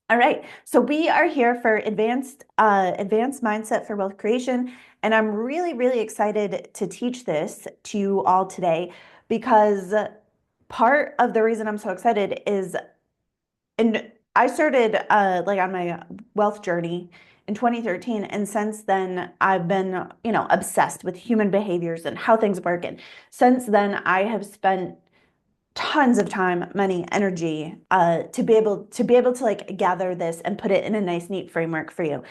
All right, so we are here for advanced mindset for wealth creation, and I'm really, really excited to teach this to you all today because part of the reason I'm so excited is, and I started like on my wealth journey in 2013, and since then I've been, obsessed with human behaviors and how things work, and since then I have spent tons of time, money, energy, to be able to like gather this and put it in a nice, neat framework for you.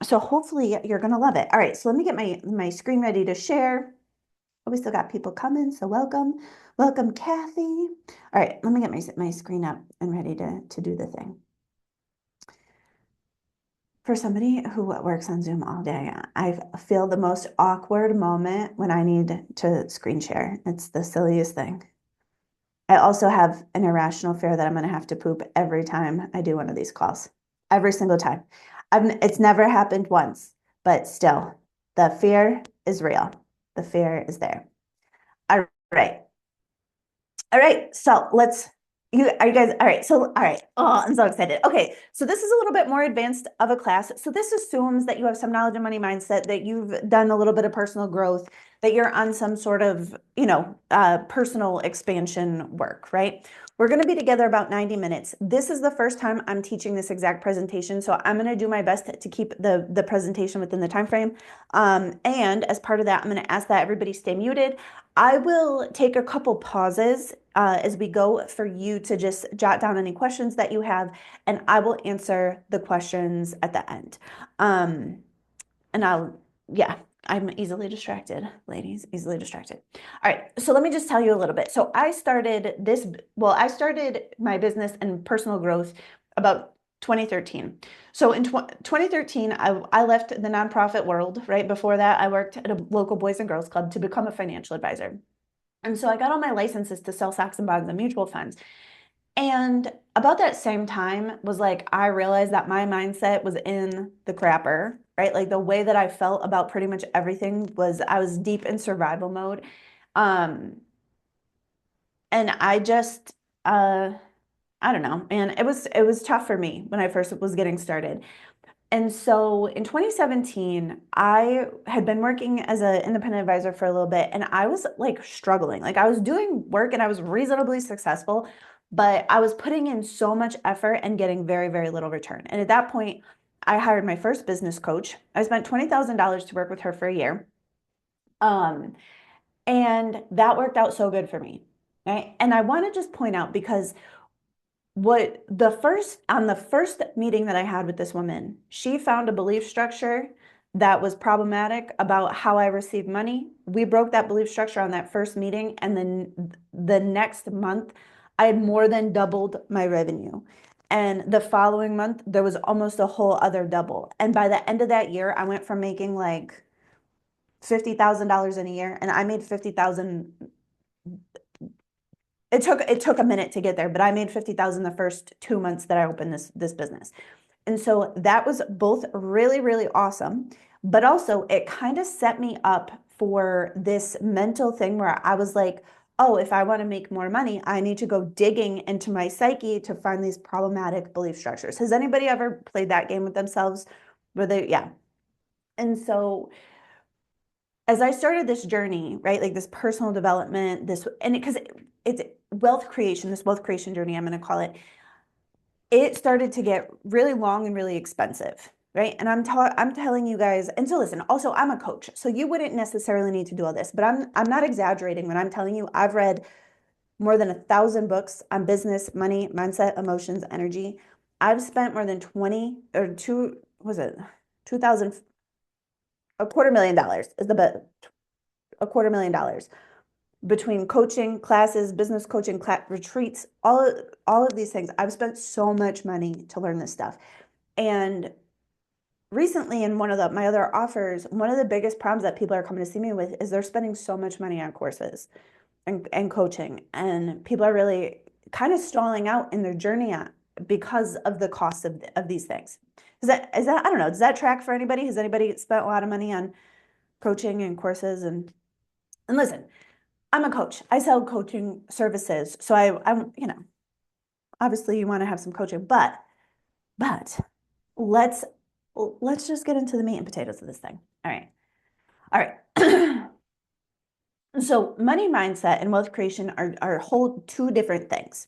So hopefully you're gonna love it. All right, so let me get my screen ready to share. Oh, we still got people coming, so welcome, Kathy. All right, let me get my screen up and ready to do the thing. For somebody who works on Zoom all day, I feel the most awkward moment when I need to screen share. It's the silliest thing. I also have an irrational fear that I'm going to have to poop every time I do one of these calls. Every single time. It's never happened once, but still, the fear is real. The fear is there. All right. All right. So are you guys, all right. So, all right. Oh, I'm so excited. Okay. So this is a little bit more advanced of a class. So this assumes that you have some knowledge and money mindset, that you've done a little bit of personal growth, that you're on some sort of, personal expansion work, right? We're going to be together about 90 minutes. This is the first time I'm teaching this exact presentation, so I'm going to do my best to keep the presentation within the time frame. And as part of that, I'm going to ask that everybody stay muted. I will take a couple pauses as we go for you to just jot down any questions that you have, and I will answer the questions at the end. And yeah, I'm easily distracted, ladies, easily distracted. All right, so let me just tell you a little bit. So I started my business and personal growth about 2013. So in 2013, I left the nonprofit world. Right before that, I worked at a local Boys and Girls Club to become a financial advisor. And so I got all my licenses to sell stocks and bonds and mutual funds. And about that same time was like, I realized that my mindset was in the crapper, right? Like the way that I felt about pretty much everything was I was deep in survival mode. Um, and I just, I don't know, man, it was tough for me when I first was getting started. And so in 2017, I had been working as an independent advisor for a little bit, and I was like struggling. Like I was doing work and I was reasonably successful, but I was putting in so much effort and getting very, very little return. And at that point, I hired my first business coach. I spent $20,000 to work with her for a year. Um, and that worked out so good for me. Right. And I want to just point out because on the first meeting that I had with this woman, she found a belief structure that was problematic about how I received money. We broke that belief structure on that first meeting, and then the next month, I had more than doubled my revenue. And the following month, there was almost a whole other double. And by the end of that year, I went from making like $50,000 in a year, and I made 50,000. It took a minute to get there, but I made 50,000 the first 2 months that I opened this business. And so that was both really, really awesome, but also it kind of set me up for this mental thing where I was like, oh, if I want to make more money, I need to go digging into my psyche to find these problematic belief structures. Has anybody ever played that game with themselves? Yeah. And so as I started this journey, right, like this personal development, because it's wealth creation, this wealth creation journey, I'm going to call it, it started to get really long and really expensive, right? And I'm telling you guys, and so listen, also I'm a coach, so you wouldn't necessarily need to do all this, but I'm not exaggerating when I'm telling you I've read more than 1,000 books on business, money, mindset, emotions, energy. I've spent more than 20 or two, was it 2,000, $250,000 is the $250,000 between coaching classes, business coaching retreats, all of these things. I've spent so much money to learn this stuff. And recently in one of my other offers, one of the biggest problems that people are coming to see me with is they're spending so much money on courses and coaching. And people are really kind of stalling out in their journey because of the cost of these things. I don't know, does that track for anybody? Has anybody spent a lot of money on coaching and courses? And listen, I'm a coach. I sell coaching services. So I'm, obviously you want to have some coaching, but But let's let's just get into the meat and potatoes of this thing. All right. All right. So money mindset and wealth creation are whole two different things.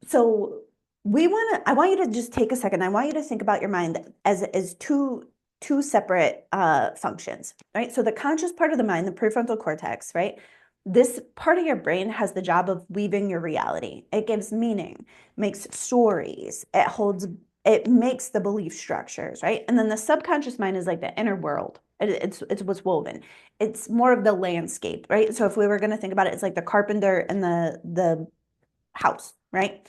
So I want you to just take a second. I want you to think about your mind as two separate functions, right? So the conscious part of the mind, the prefrontal cortex, right? This part of your brain has the job of weaving your reality. It gives meaning, makes stories, it makes the belief structures, right? And then the subconscious mind is like the inner world. It's what's woven. It's more of the landscape, right? So if we were going to think about it, it's like the carpenter and the house, right?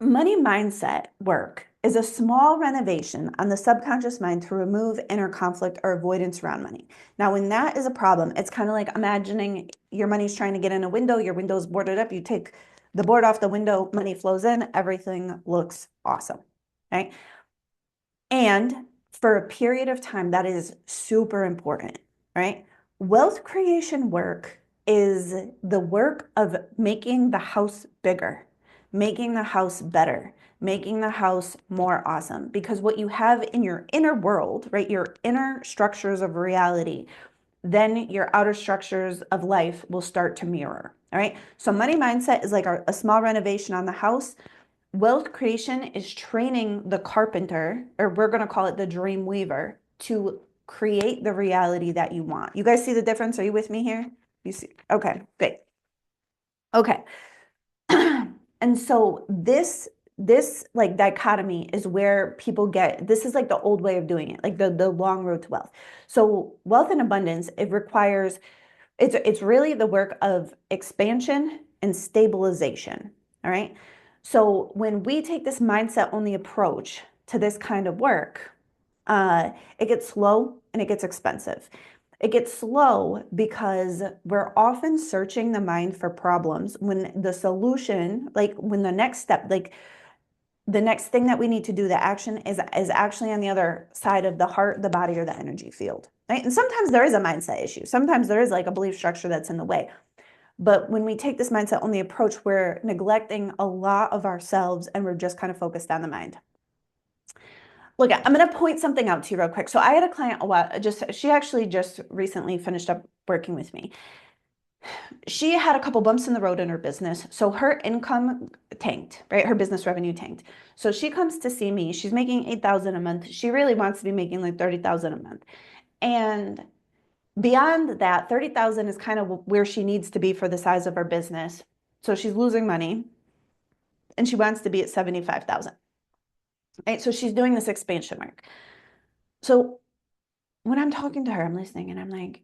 Money mindset work is a small renovation on the subconscious mind to remove inner conflict or avoidance around money. Now, when that is a problem, it's kind of like imagining your money's trying to get in a window, your window's boarded up, you take the board off the window, money flows in, everything looks awesome, right? And for a period of time, that is super important, right? Wealth creation work is the work of making the house bigger, making the house better, making the house more awesome. Because what you have in your inner world, right, your inner structures of reality, then your outer structures of life will start to mirror. All right. So money mindset is like a small renovation on the house. Wealth creation is training the carpenter, or we're going to call it the dream weaver, to create the reality that you want. You guys see the difference? Are you with me here? You see? Okay, great. Okay. And so this like dichotomy is where people get, this is like the old way of doing it, like the long road to wealth. So wealth and abundance, it requires, it's really the work of expansion and stabilization. All right. So when we take this mindset only approach to this kind of work, it gets slow and it gets expensive. It gets slow because we're often searching the mind for problems when the solution, like when the next step, like the next thing that we need to do, the action is actually on the other side of the heart, the body, or the energy field. Right? And sometimes there is a mindset issue. Sometimes there is like a belief structure that's in the way. But when we take this mindset only approach, we're neglecting a lot of ourselves and we're just kind of focused on the mind. Look, I'm going to point something out to you real quick. So I had a client she actually just recently finished up working with me. She had a couple bumps in the road in her business. So her income tanked, right? Her business revenue tanked. So she comes to see me. She's making 8,000 a month. She really wants to be making like 30,000 a month. And beyond that, 30,000 is kind of where she needs to be for the size of her business. So she's losing money and she wants to be at 75,000. Right? So she's doing this expansion work. So when I'm talking to her, I'm listening and I'm like,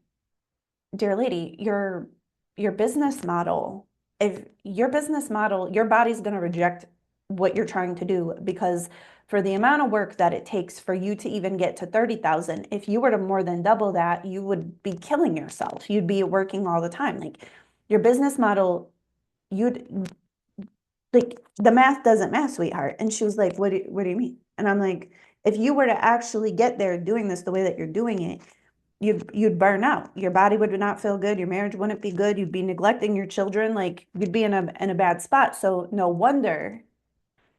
dear lady, your business model, if your business model, your body's going to reject what you're trying to do because for the amount of work that it takes for you to even get to 30,000, if you were to more than double that, you would be killing yourself. You'd be working all the time. Like your business model, you'd like the math doesn't math, sweetheart. And she was like, what do you mean? And I'm like, if you were to actually get there doing this the way that you're doing it, you'd burn out. Your body would not feel good. Your marriage wouldn't be good. You'd be neglecting your children. Like you'd be in a bad spot. So no wonder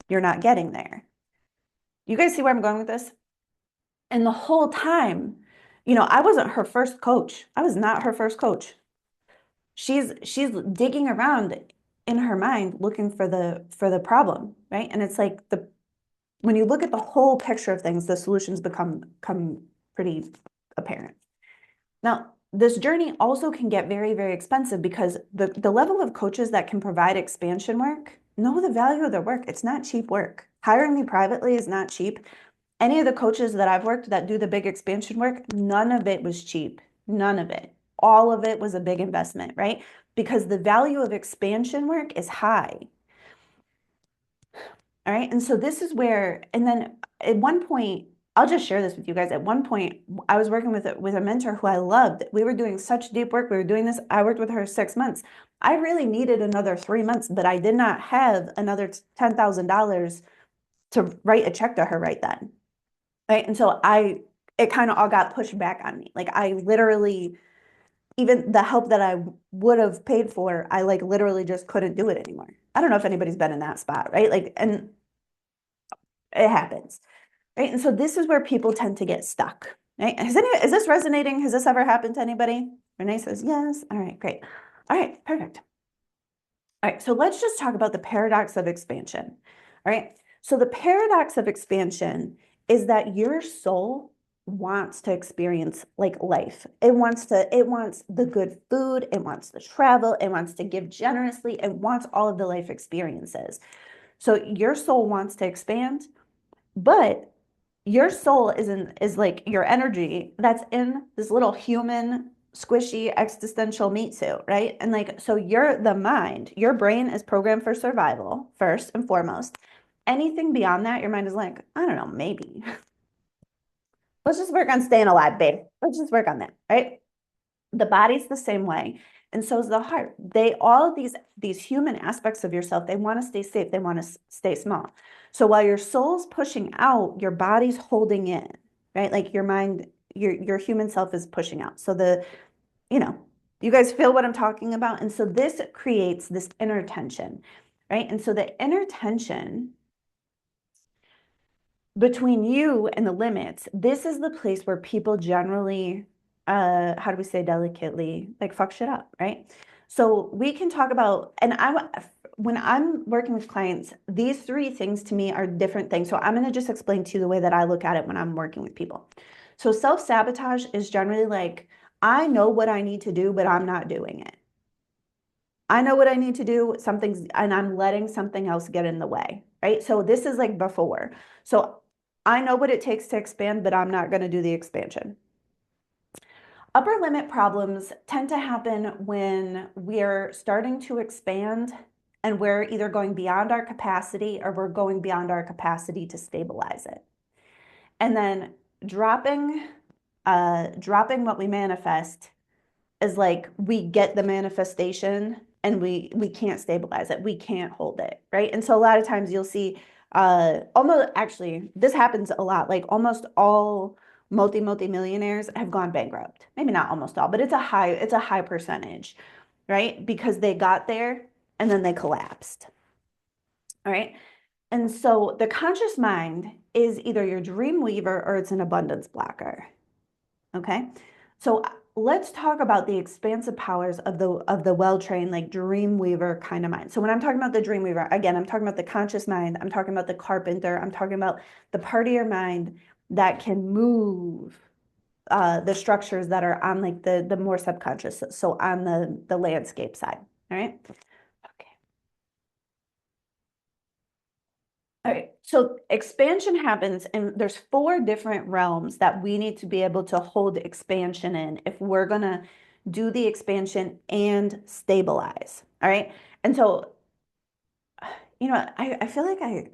you're not getting there. You guys see where I'm going with this? And the whole time, I wasn't her first coach. I was not her first coach. She's digging around in her mind looking for the problem, right? And it's like when you look at the whole picture of things, the solutions become pretty apparent. Now, this journey also can get very, very expensive because the level of coaches that can provide expansion work know the value of their work. It's not cheap work. Hiring me privately is not cheap. Any of the coaches that I've worked that do the big expansion work, none of it was cheap. None of it. All of it was a big investment, right? Because the value of expansion work is high. All right. And so this is where, and then at one point, I'll just share this with you guys. At one point, I was working with a mentor who I loved. We were doing such deep work. We were doing this. I worked with her 6 months. I really needed another 3 months, but I did not have another $10,000 to write a check to her right then. Right. And so it kind of all got pushed back on me. Like I literally, even the help that I would have paid for, I like literally just couldn't do it anymore. I don't know if anybody's been in that spot, right? Like, and It happens, right? And so this is where people tend to get stuck, right? Is this resonating? Has this ever happened to anybody? Renee says yes. All right, great. All right, perfect. All right, so let's just talk about the paradox of expansion. All right, so the paradox of expansion is that your soul wants to experience like life. It wants the good food, it wants to travel, it wants to give generously, it wants all of the life experiences. So your soul wants to expand, but your soul is like your energy that's in this little human squishy existential meat suit, right? And like, so you're the mind, your brain is programmed for survival first and foremost. Anything beyond that, your mind is like, I don't know, maybe. Let's just work on staying alive, babe. Let's just work on that, right? The body's the same way, and so is the heart. They all of these human aspects of yourself, they want to stay safe, they want to stay small. So while your soul's pushing out, your body's holding in, right? Like your mind, your human self is pushing out. So you know, you guys feel what I'm talking about? And so this creates this inner tension, right? And so the inner tension between you and the limits, this is the place where people generally, how do we say delicately, like fuck shit up, right? So we can talk about, and when I'm working with clients, these three things to me are different things. So I'm going to just explain to you the way that I look at it when I'm working with people. So self-sabotage is generally like, I know what I need to do, but I'm not doing it. I know what I need to do, something's, and I'm letting something else get in the way, right? So this is like before. So I know what it takes to expand, but I'm not going to do the expansion. Upper limit problems tend to happen when we're starting to expand and we're either going beyond our capacity or we're going beyond our capacity to stabilize it. And then dropping what we manifest is like we get the manifestation and we can't stabilize it, we can't hold it, right? And so a lot of times you'll see almost, actually this happens a lot, like almost all multi millionaires have gone bankrupt. Maybe not almost all, but it's a high percentage, right? Because they got there and then they collapsed. All right, and so the conscious mind is either your dream weaver or it's an abundance blocker. Okay, so let's talk about the expansive powers of the well-trained, like dream weaver kind of mind. So when I'm talking about the dream weaver, again, I'm talking about the conscious mind, I'm talking about the carpenter, I'm talking about the part of your mind that can move the structures that are on like the more subconscious, so on the landscape side. All right. Okay. All right, so expansion happens, and there's four different realms that we need to be able to hold expansion in if we're gonna do the expansion and stabilize. All right, and so I feel like I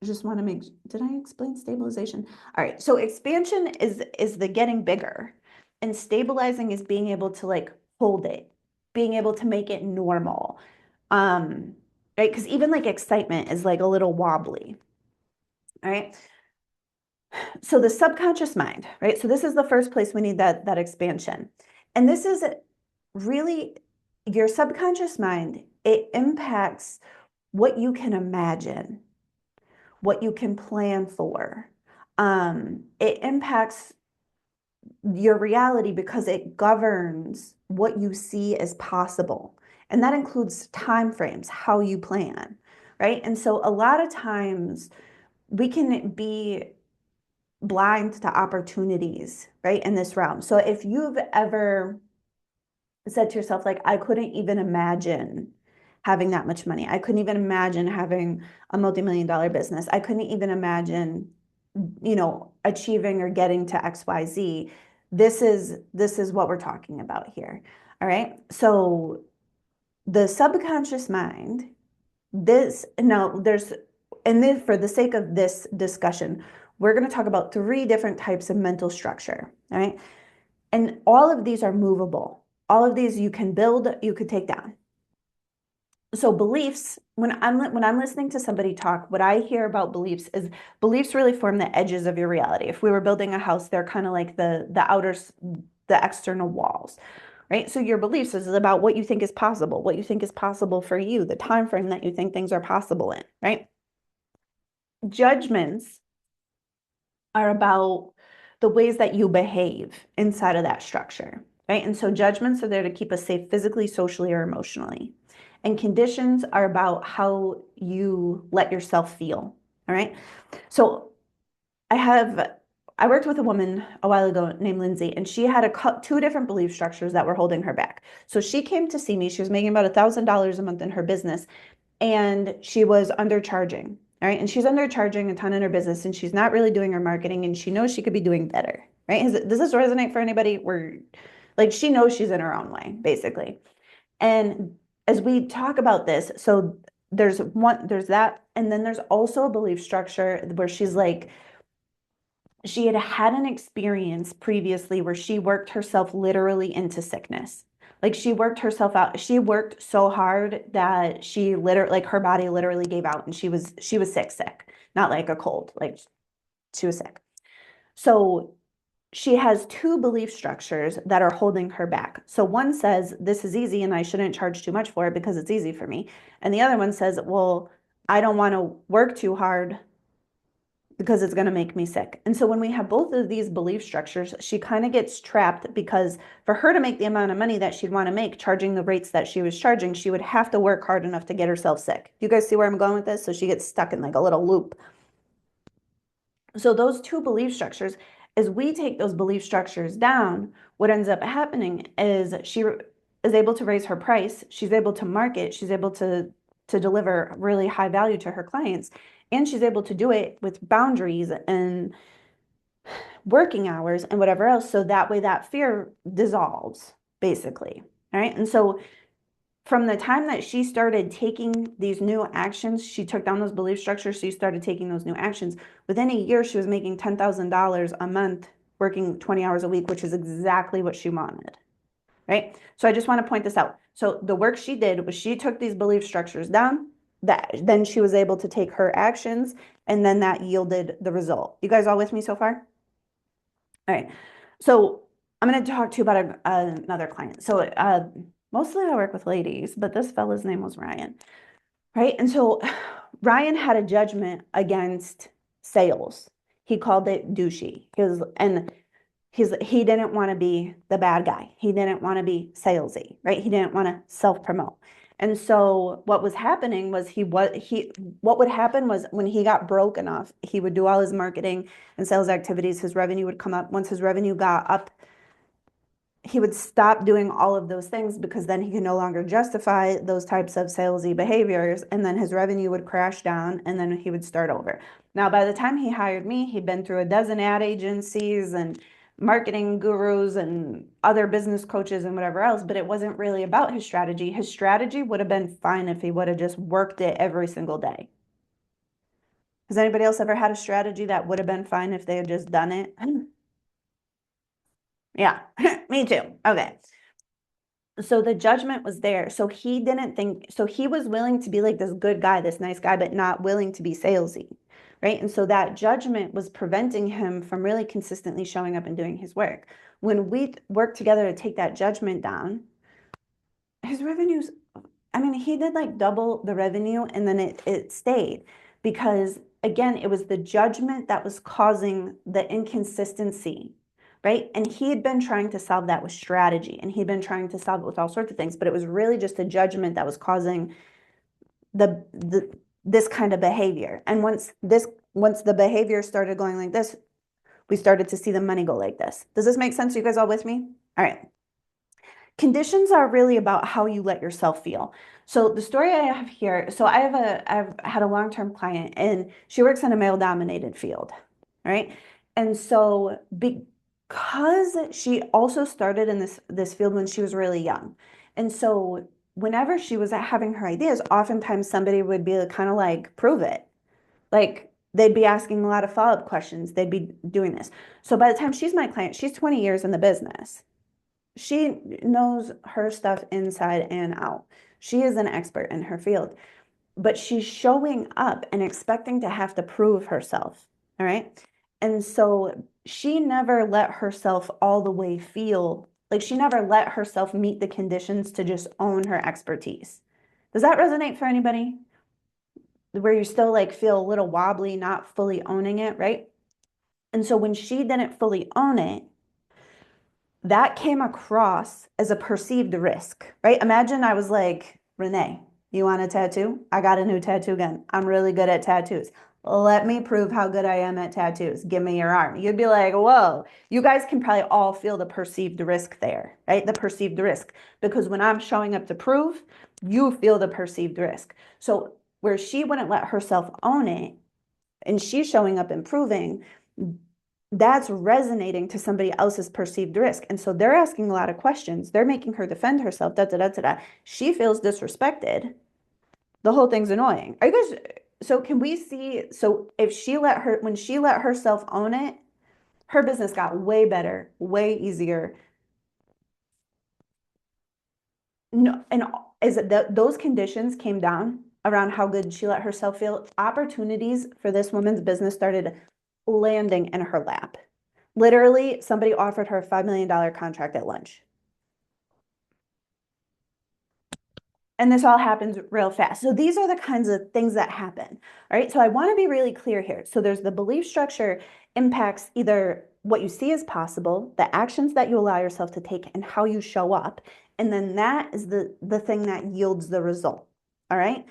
just want to make. Did I explain stabilization? All right, so expansion is the getting bigger, and stabilizing is being able to like hold it, being able to make it normal. Right, because even like excitement is like a little wobbly. All right. So the subconscious mind, right? So this is the first place we need that expansion. And this is really your subconscious mind. It impacts what you can imagine, what you can plan for. It impacts your reality because it governs what you see as possible. And that includes time frames, how you plan, right? And so a lot of times we can be blind to opportunities, right, in this realm. So if you've ever said to yourself, like, I couldn't even imagine having that much money, I couldn't even imagine having a multi-million-dollar business, I couldn't even imagine, achieving or getting to XYZ, this is what we're talking about here. All right. So the subconscious mind, this, no, there's, and then for the sake of this discussion, we're going to talk about three different types of mental structure. All right. And all of these are movable. All of these you can build, you could take down. So beliefs, when I'm listening to somebody talk, what I hear about beliefs is beliefs really form the edges of your reality. If we were building a house, they're kind of like the external walls, right? So your beliefs is about what you think is possible, what you think is possible for you, the time frame that you think things are possible in, right? Judgments are about the ways that you behave inside of that structure, right? And so judgments are there to keep us safe physically, socially, or emotionally. And conditions are about how you let yourself feel, all right? So I worked with a woman a while ago named Lindsay, and she had two different belief structures that were holding her back. So she came to see me. She was making about $1,000 a month in her business, and she was undercharging. All right. And she's undercharging a ton in her business, and she's not really doing her marketing, and she knows she could be doing better. Right. Does this resonate for anybody? Where like she knows she's in her own way, basically. And as we talk about this, so there's that. And then there's also a belief structure where she's like, she had had an experience previously where she worked herself literally into sickness. Like she worked herself out. She worked so hard that she literally, like her body literally gave out, and she was sick, not like a cold, like she was sick. So she has two belief structures that are holding her back. So one says, this is easy and I shouldn't charge too much for it because it's easy for me. And the other one says, well, I don't want to work too hard because it's going to make me sick. And so when we have both of these belief structures, she kind of gets trapped, because for her to make the amount of money that she'd want to make charging the rates that she was charging, she would have to work hard enough to get herself sick. You guys see where I'm going with this? So she gets stuck in like a little loop. So those two belief structures, as we take those belief structures down, what ends up happening is she is able to raise her price. She's able to market. She's able to deliver really high value to her clients. And she's able to do it with boundaries and working hours and whatever else. So that way that fear dissolves, basically. All right. And so from the time that she started taking these new actions, she took down those belief structures. She started taking those new actions. Within a year, she was making $10,000 a month, working 20 hours a week, which is exactly what she wanted. Right. So I just want to point this out. So the work she did was she took these belief structures down, that then she was able to take her actions, and then that yielded the result. You guys all with me so far? All right. So I'm going to talk to you about another client. So mostly I work with ladies, but this fella's name was Ryan. Right. And so Ryan had a judgment against sales. He called it douchey. He didn't want to be the bad guy. He didn't want to be salesy, right? He didn't want to self-promote. And so what was happening was what would happen was when he got broke enough, he would do all his marketing and sales activities, his revenue would come up. Once his revenue got up, he would stop doing all of those things, because then he could no longer justify those types of salesy behaviors, and then his revenue would crash down, and then he would start over. Now, by the time he hired me, he'd been through a dozen ad agencies and marketing gurus and other business coaches and whatever else, but it wasn't really about his strategy. His strategy would have been fine if he would have just worked it every single day. Has anybody else ever had a strategy that would have been fine if they had just done it? Yeah, me too. Okay. So the judgment was there. So he didn't think, so he was willing to be like this good guy, this nice guy, but not willing to be salesy, right? And so that judgment was preventing him from really consistently showing up and doing his work. When we worked together to take that judgment down, his revenues, I mean, he did like double the revenue, and then it stayed, because again, it was the judgment that was causing the inconsistency, right? And he had been trying to solve that with strategy, and he'd been trying to solve it with all sorts of things, but it was really just a judgment that was causing the this kind of behavior. And once the behavior started going like this, we started to see the money go like this. Does this make sense? Are you guys all with me? All right. Conditions are really about how you let yourself feel. So the story I have here, so I've had a long-term client, and she works in a male-dominated field, right? And so because she also started in this field when she was really young. And so whenever she was having her ideas, oftentimes somebody would be kind of like, prove it. Like they'd be asking a lot of follow-up questions. They'd be doing this. So by the time she's my client, she's 20 years in the business. She knows her stuff inside and out. She is an expert in her field, but she's showing up and expecting to have to prove herself. All right. And so she never let herself all the way feel like, she never let herself meet the conditions to just own her expertise. Does that resonate for anybody? where you still like feel a little wobbly, not fully owning it, right? And so when she didn't fully own it, that came across as a perceived risk, right? Imagine I was like, Renee, you want a tattoo? I got a new tattoo gun. I'm really good at tattoos. Let me prove how good I am at tattoos. Give me your arm. You'd be like, whoa. You guys can probably all feel the perceived risk there, right? The perceived risk. Because when I'm showing up to prove, you feel the perceived risk. So where she wouldn't let herself own it, and she's showing up and proving, that's resonating to somebody else's perceived risk. And so they're asking a lot of questions. They're making her defend herself. Da, da, da, da, da. She feels disrespected. The whole thing's annoying. Are you guys, so can we see, so if she let her, when she let herself own it, her business got way better, way easier. No, and is it that those conditions came down around how good she let herself feel? Opportunities for this woman's business started landing in her lap. Literally, somebody offered her a $5 million contract at lunch. And this all happens real fast. So these are the kinds of things that happen. All right. So I want to be really clear here. So there's the belief structure impacts either what you see as possible, the actions that you allow yourself to take, and how you show up. And then that is the thing that yields the result. All right.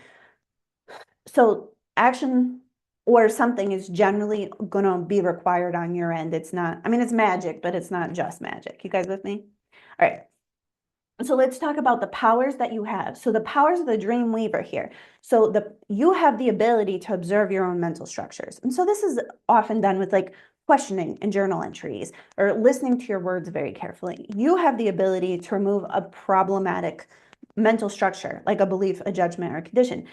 So action or something is generally going to be required on your end. It's not, I mean, it's magic, but it's not just magic. You guys with me? All right. So let's talk about the powers that you have. So the powers of the dream weaver here. So you have the ability to observe your own mental structures. And so this is often done with like questioning and journal entries or listening to your words very carefully. You have the ability to remove a problematic mental structure, like a belief, a judgment, or a condition.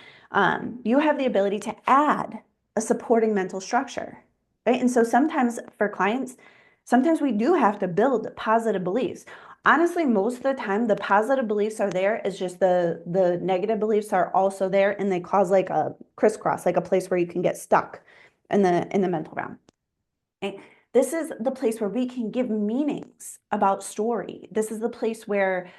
You have the ability to add a supporting mental structure, right? And so sometimes for clients, sometimes we do have to build positive beliefs. Honestly, most of the time, the positive beliefs are there. It's just the negative beliefs are also there, and they cause like a crisscross, like a place where you can get stuck in the mental realm. Okay? This is the place where we can give meanings about story. This is the place where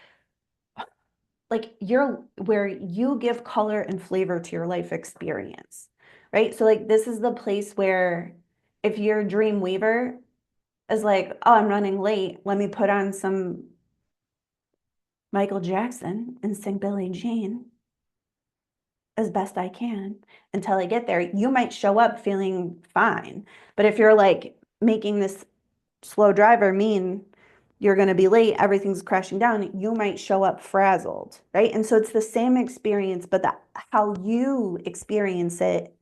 where you give color and flavor to your life experience, right? So like this is the place where if your dream weaver is like, oh, I'm running late, let me put on some Michael Jackson and sing Billie Jean as best I can until I get there. You might show up feeling fine. But if you're like making this slow driver mean you're going to be late, everything's crashing down, you might show up frazzled, right? And so it's the same experience, but how you experience it,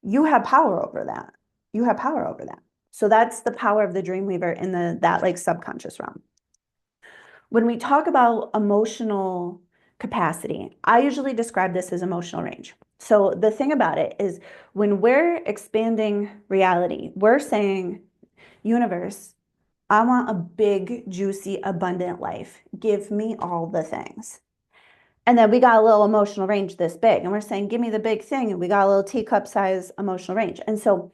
you have power over that. You have power over that. So that's the power of the Dreamweaver in that like subconscious realm. When we talk about emotional capacity, I usually describe this as emotional range. So the thing about it is when we're expanding reality, we're saying, universe, I want a big, juicy, abundant life. Give me all the things. And then we got a little emotional range this big, and we're saying, give me the big thing. And we got a little teacup size emotional range. And so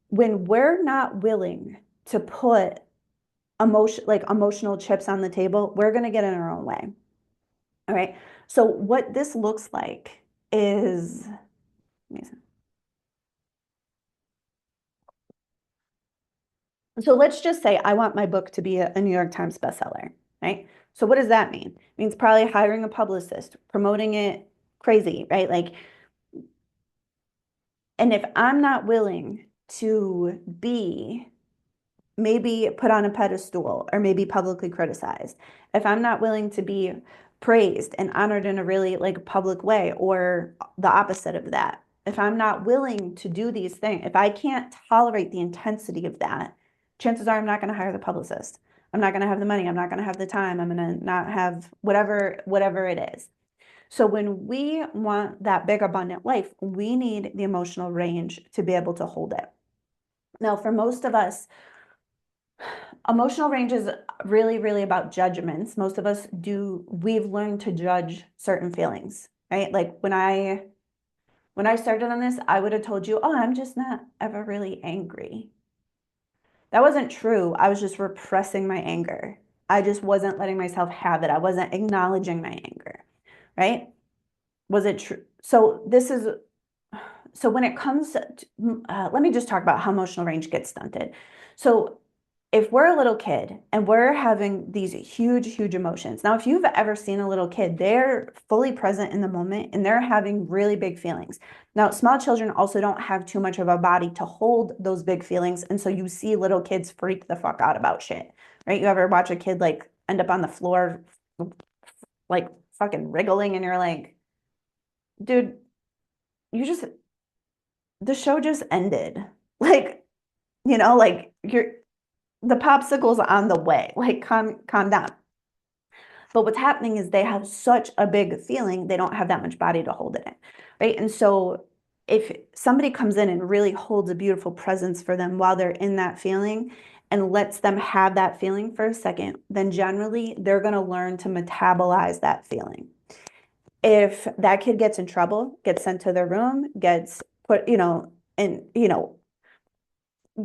when we're not willing to put emotional chips on the table, we're going to get in our own way. All right. So what this looks like is, so let's just say I want my book to be a New York Times bestseller, right? So what does that mean? It means probably hiring a publicist, promoting it crazy, right? Like, and if I'm not willing to be maybe put on a pedestal or maybe publicly criticized, if I'm not willing to be praised and honored in a really like public way or the opposite of that, if I'm not willing to do these things, if I can't tolerate the intensity of that, chances are I'm not going to hire the publicist. I'm not going to have the money. I'm not going to have the time. I'm going to not have whatever it is. So when we want that big abundant life, we need the emotional range to be able to hold it. Now, for most of us, emotional range is really, really about judgments. Most of us we've learned to judge certain feelings, right? Like when I started on this, I would have told you, oh, I'm just not ever really angry. That wasn't true. I was just repressing my anger. I just wasn't letting myself have it. I wasn't acknowledging my anger, right? Was it true? So this is So when it comes to, let me just talk about how emotional range gets stunted. So if we're a little kid and we're having these huge, huge emotions. Now, if you've ever seen a little kid, they're fully present in the moment and they're having really big feelings. Now, small children also don't have too much of a body to hold those big feelings. And so you see little kids freak the fuck out about shit, right? You ever watch a kid like end up on the floor, like fucking wriggling, and you're like, dude, you just, the show just ended. Like, like the popsicle's on the way. Like, calm down. But what's happening is they have such a big feeling, they don't have that much body to hold it in, right? And so if somebody comes in and really holds a beautiful presence for them while they're in that feeling and lets them have that feeling for a second, then generally they're going to learn to metabolize that feeling. If that kid gets in trouble, gets sent to their room, gets put, and,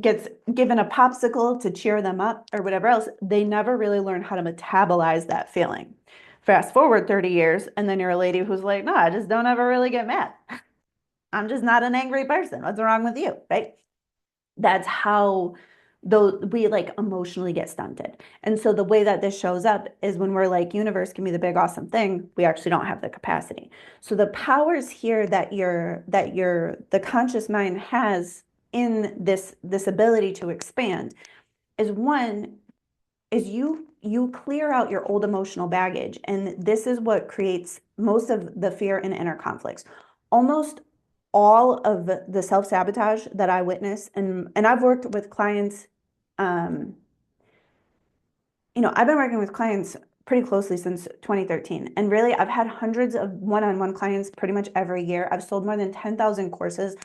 gets given a popsicle to cheer them up or whatever else, they never really learn how to metabolize that feeling. Fast forward 30 years, and then you're a lady who's like, no, I just don't ever really get mad. I'm just not an angry person. What's wrong with you? Right? That's how we like emotionally get stunted. And so the way that this shows up is when we're like, universe, give me the big awesome thing, we actually don't have the capacity. So the powers here that the conscious mind has in this ability to expand is one is you clear out your old emotional baggage, and this is what creates most of the fear and inner conflicts. Almost all of the self-sabotage that I witness, and I've worked with clients, um, I've been working with clients pretty closely since 2013, and really I've had hundreds of one-on-one clients pretty much every year. I've sold more than 10,000 courses.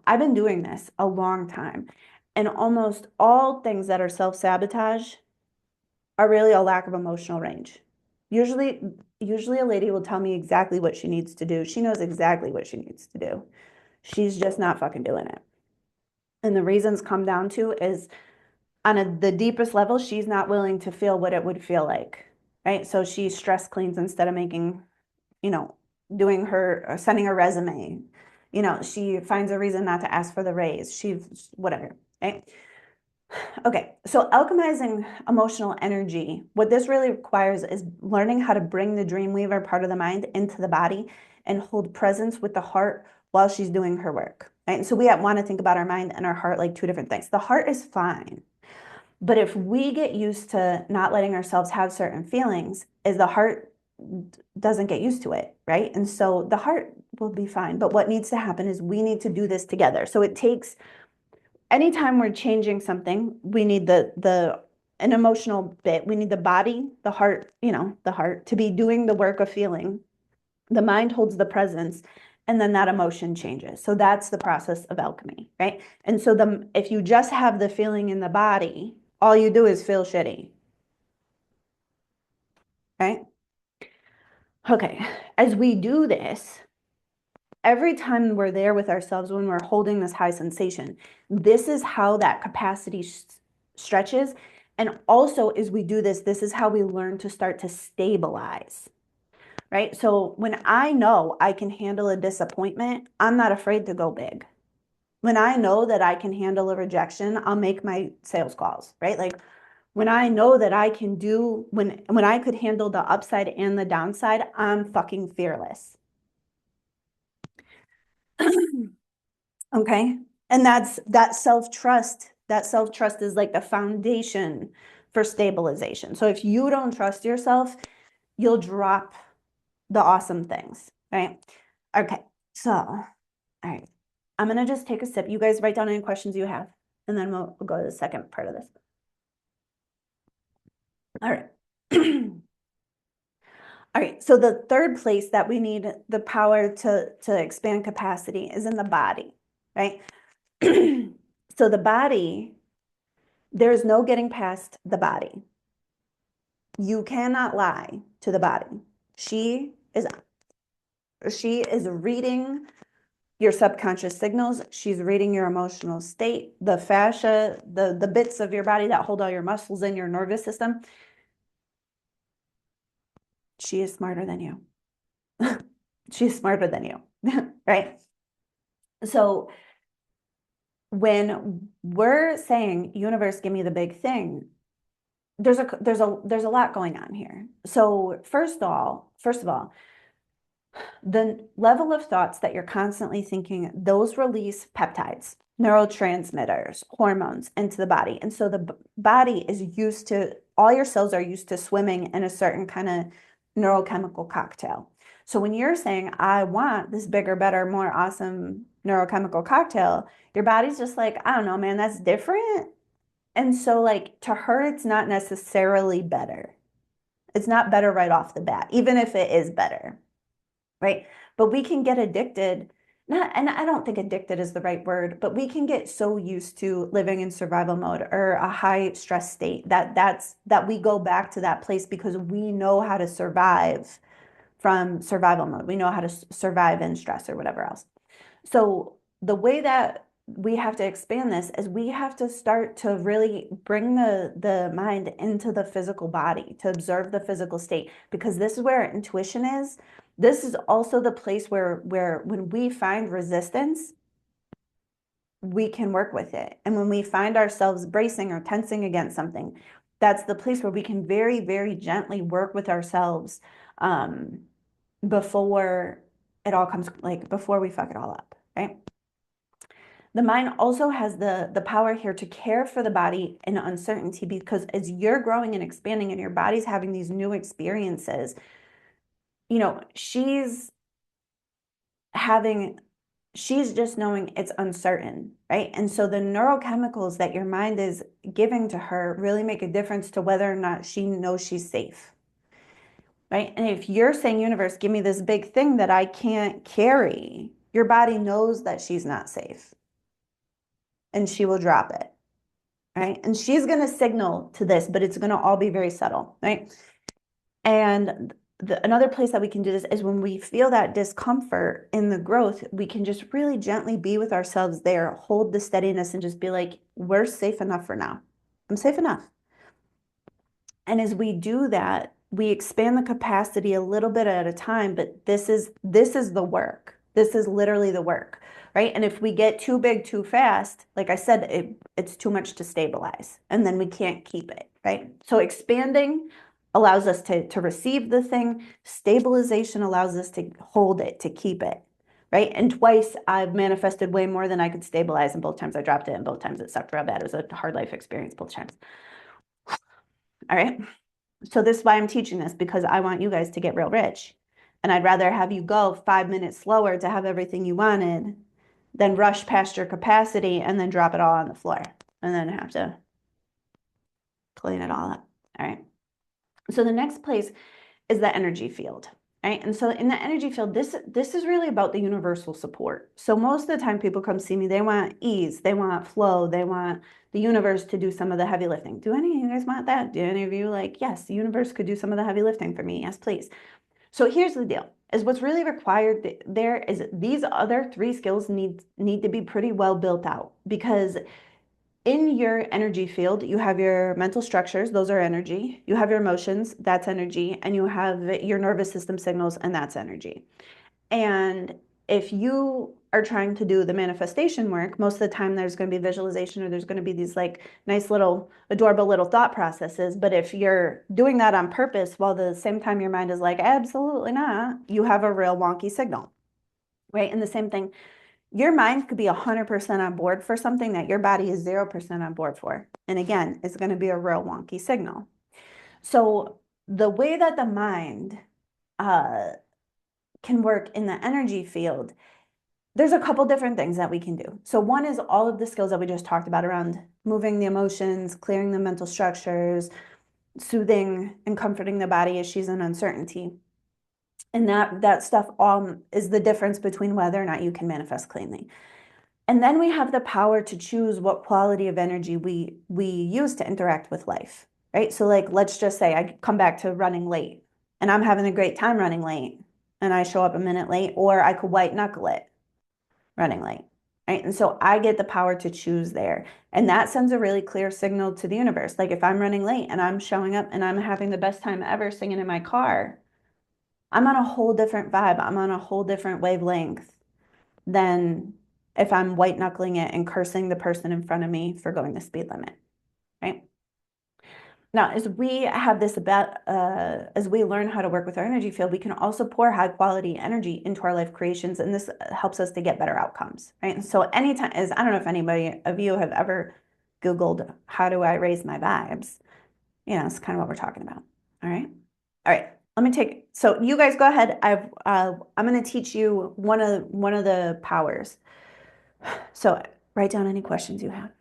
I've been doing this a long time, and almost all things that are self-sabotage are really a lack of emotional range. Usually, usually a lady will tell me exactly what she needs to do. She knows exactly what she needs to do. She's just not fucking doing it. And the reasons come down to is on the deepest level, she's not willing to feel what it would feel like, right? So she stress cleans instead of making, you know, doing sending her resume. She finds a reason not to ask for the raise. Whatever, right? Okay, so alchemizing emotional energy, what this really requires is learning how to bring the dreamweaver part of the mind into the body and hold presence with the heart while she's doing her work. Right? And so we want to think about our mind and our heart like two different things. The heart is fine, but if we get used to not letting ourselves have certain feelings, is the heart doesn't get used to it, right? And so the heart will be fine, but what needs to happen is we need to do this together. So it takes anytime we're changing something, we need an emotional bit. We need the body, the heart, the heart to be doing the work of feeling. The mind holds the presence, and then that emotion changes. So that's the process of alchemy, right? And so if you just have the feeling in the body, all you do is feel shitty, right? Okay, as we do this, every time we're there with ourselves, when we're holding this high sensation, this is how that capacity stretches. And also, as we do this, this is how we learn to start to stabilize, right? So when I know I can handle a disappointment, I'm not afraid to go big. When I know that I can handle a rejection, I'll make my sales calls, right? Like when I know that I can when I could handle the upside and the downside, I'm fucking fearless. Okay. And that self-trust. That self-trust is like the foundation for stabilization. So if you don't trust yourself, you'll drop the awesome things, right? Okay. So, all right. I'm going to just take a sip. You guys write down any questions you have, and then we'll go to the second part of this. All right. All right. So the third place that we need the power to expand capacity is in the body, right? So the body, there's no getting past the body. You cannot lie to the body. She is reading your subconscious signals. She's reading your emotional state, the fascia, the bits of your body that hold all your muscles in your nervous system. She is smarter than you. She's smarter than you, right? So when we're saying, universe, give me the big thing, there's a lot going on here. So first of all, the level of thoughts that you're constantly thinking, those release peptides, neurotransmitters, hormones into the body. And so the body is used to, all your cells are used to swimming in a certain kind of neurochemical cocktail. So when you're saying, I want this bigger, better, more awesome neurochemical cocktail, your body's just like, I don't know, man, that's different. And so, like, to her, it's not necessarily better. It's not better right off the bat, even if it is better, right? But we can get addicted, not, and I don't think addicted is the right word, but we can get so used to living in survival mode or a high stress state that we go back to that place because we know how to survive from survival mode. We know how to survive in stress or whatever else. So the way that we have to expand this is we have to start to really bring the mind into the physical body to observe the physical state, because this is where intuition is. This is also the place where when we find resistance, we can work with it. And when we find ourselves bracing or tensing against something, that's the place where we can very, very gently work with ourselves, um, before it all comes, like before we fuck it all up, right? The mind also has the power here to care for the body in uncertainty, because as you're growing and expanding and your body's having these new experiences, she's having, she's just knowing it's uncertain, right? And so the neurochemicals that your mind is giving to her really make a difference to whether or not she knows she's safe, right? And if you're saying, universe, give me this big thing that I can't carry, your body knows that she's not safe and she will drop it, right? And she's going to signal to this, but it's going to all be very subtle, right? And another place that we can do this is when we feel that discomfort in the growth, we can just really gently be with ourselves there, hold the steadiness, and just be like, we're safe enough for now. I'm safe enough. And as we do that, we expand the capacity a little bit at a time, but this is the work. This is literally the work, right? And if we get too big too fast, like I said, it's too much to stabilize, and then we can't keep it, right? So expanding allows us to receive the thing. Stabilization allows us to hold it, to keep it, right? And twice I've manifested way more than I could stabilize, and both times I dropped it, and both times it sucked real bad. It was a hard life experience both times. All right. So this is why I'm teaching this, because I want you guys to get real rich. And I'd rather have you go 5 minutes slower to have everything you wanted than rush past your capacity and then drop it all on the floor and then have to clean it all up. All right. So the next place is the energy field. Right? And so in the energy field, this is really about the universal support. So most of the time people come see me, they want ease, they want flow, they want the universe to do some of the heavy lifting. Do any of you guys want that? Do any of you like, yes, the universe could do some of the heavy lifting for me? Yes, please. So here's the deal, is what's really required there is these other three skills need to be pretty well built out, because in your energy field, you have your mental structures, those are energy. You have your emotions, that's energy. And you have your nervous system signals, and that's energy. And if you are trying to do the manifestation work, most of the time there's going to be visualization, or there's going to be these like nice little adorable little thought processes. But if you're doing that on purpose while the same time your mind is like, absolutely not, you have a real wonky signal, right? And the same thing, your mind could be 100% on board for something that your body is 0% on board for. And again, it's going to be a real wonky signal. So the way that the mind uh, can work in the energy field, there's a couple different things that we can do. So one is all of the skills that we just talked about around moving the emotions, clearing the mental structures, soothing and comforting the body as she's in uncertainty. And that stuff is the difference between whether or not you can manifest cleanly. And then we have the power to choose what quality of energy we use to interact with life, right? So like, let's just say I come back to running late and I'm having a great time running late and I show up a minute late, or I could white knuckle it running late, right? And so I get the power to choose there. And that sends a really clear signal to the universe. Like if I'm running late and I'm showing up and I'm having the best time ever singing in my car, I'm on a whole different vibe. I'm on a whole different wavelength than if I'm white knuckling it and cursing the person in front of me for going the speed limit, right? Now, as we have this about, as we learn how to work with our energy field, we can also pour high quality energy into our life creations, and this helps us to get better outcomes, right? And so anytime, I don't know if anybody of you have ever Googled, how do I raise my vibes? It's kind of what we're talking about. All right. All right. Let me take, so you guys go ahead. I'm going to teach you one of the powers. So write down any questions you have.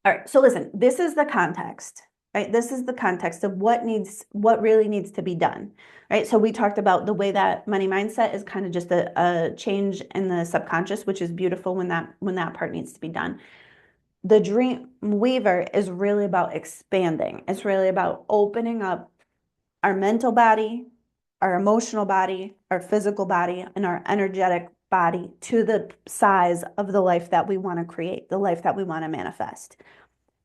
All right, so listen, this is the context, right? This is the context of what really needs to be done, right? So we talked about the way that money mindset is kind of just a change in the subconscious, which is beautiful when that part needs to be done. The dream weaver is really about expanding. It's really about opening up our mental body, our emotional body, our physical body, and our energetic body to the size of the life that we want to create, the life that we want to manifest.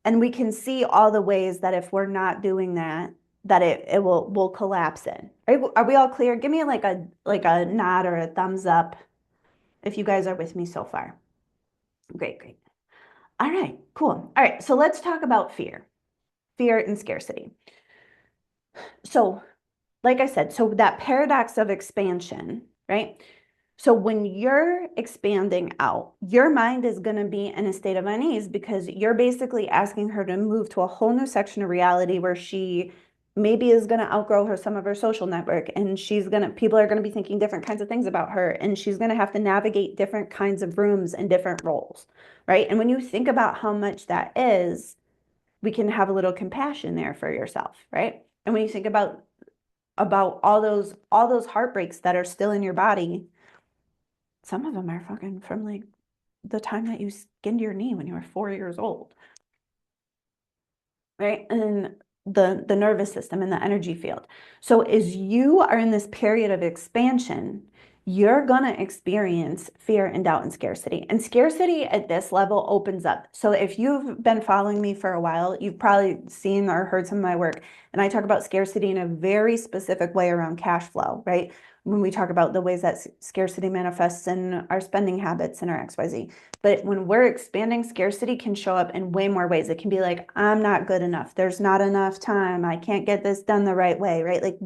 And we can see all the ways that if we're not doing that, that it will collapse in. Are we all clear? Give me like a nod or a thumbs up if you guys are with me so far. Great, great. All right, cool. All right, so let's talk about fear and scarcity. So, like I said, so that paradox of expansion, right? So when you're expanding out, your mind is going to be in a state of unease because you're basically asking her to move to a whole new section of reality where she maybe is going to outgrow some of her social network, and people are going to be thinking different kinds of things about her, and she's going to have to navigate different kinds of rooms and different roles, right? And when you think about how much that is, we can have a little compassion there for yourself, right? And when you think about all those heartbreaks that are still in your body, some of them are fucking from like the time that you skinned your knee when you were 4 years old, right? And the nervous system and the energy field. So as you are in this period of expansion, you're going to experience fear and doubt and scarcity. And scarcity at this level opens up. So if you've been following me for a while, you've probably seen or heard some of my work. And I talk about scarcity in a very specific way around cash flow, right? When we talk about the ways that scarcity manifests in our spending habits and our XYZ. But when we're expanding, scarcity can show up in way more ways. It can be like, I'm not good enough. There's not enough time. I can't get this done the right way, right? Like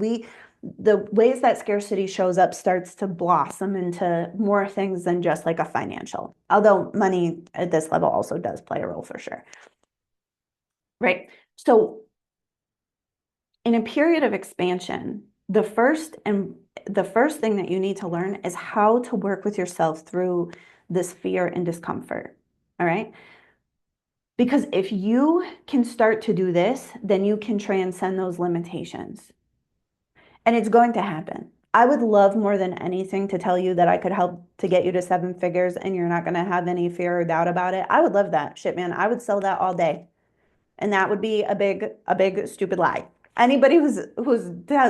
the ways that scarcity shows up starts to blossom into more things than just like a financial. Although money at this level also does play a role for sure, right? So in a period of expansion, the first thing that you need to learn is how to work with yourself through this fear and discomfort. All right. Because if you can start to do this, then you can transcend those limitations. And it's going to happen. I would love more than anything to tell you that I could help to get you to 7 figures and you're not going to have any fear or doubt about it. I would love that shit, man. I would sell that all day. And that would be a big stupid lie. Anybody who's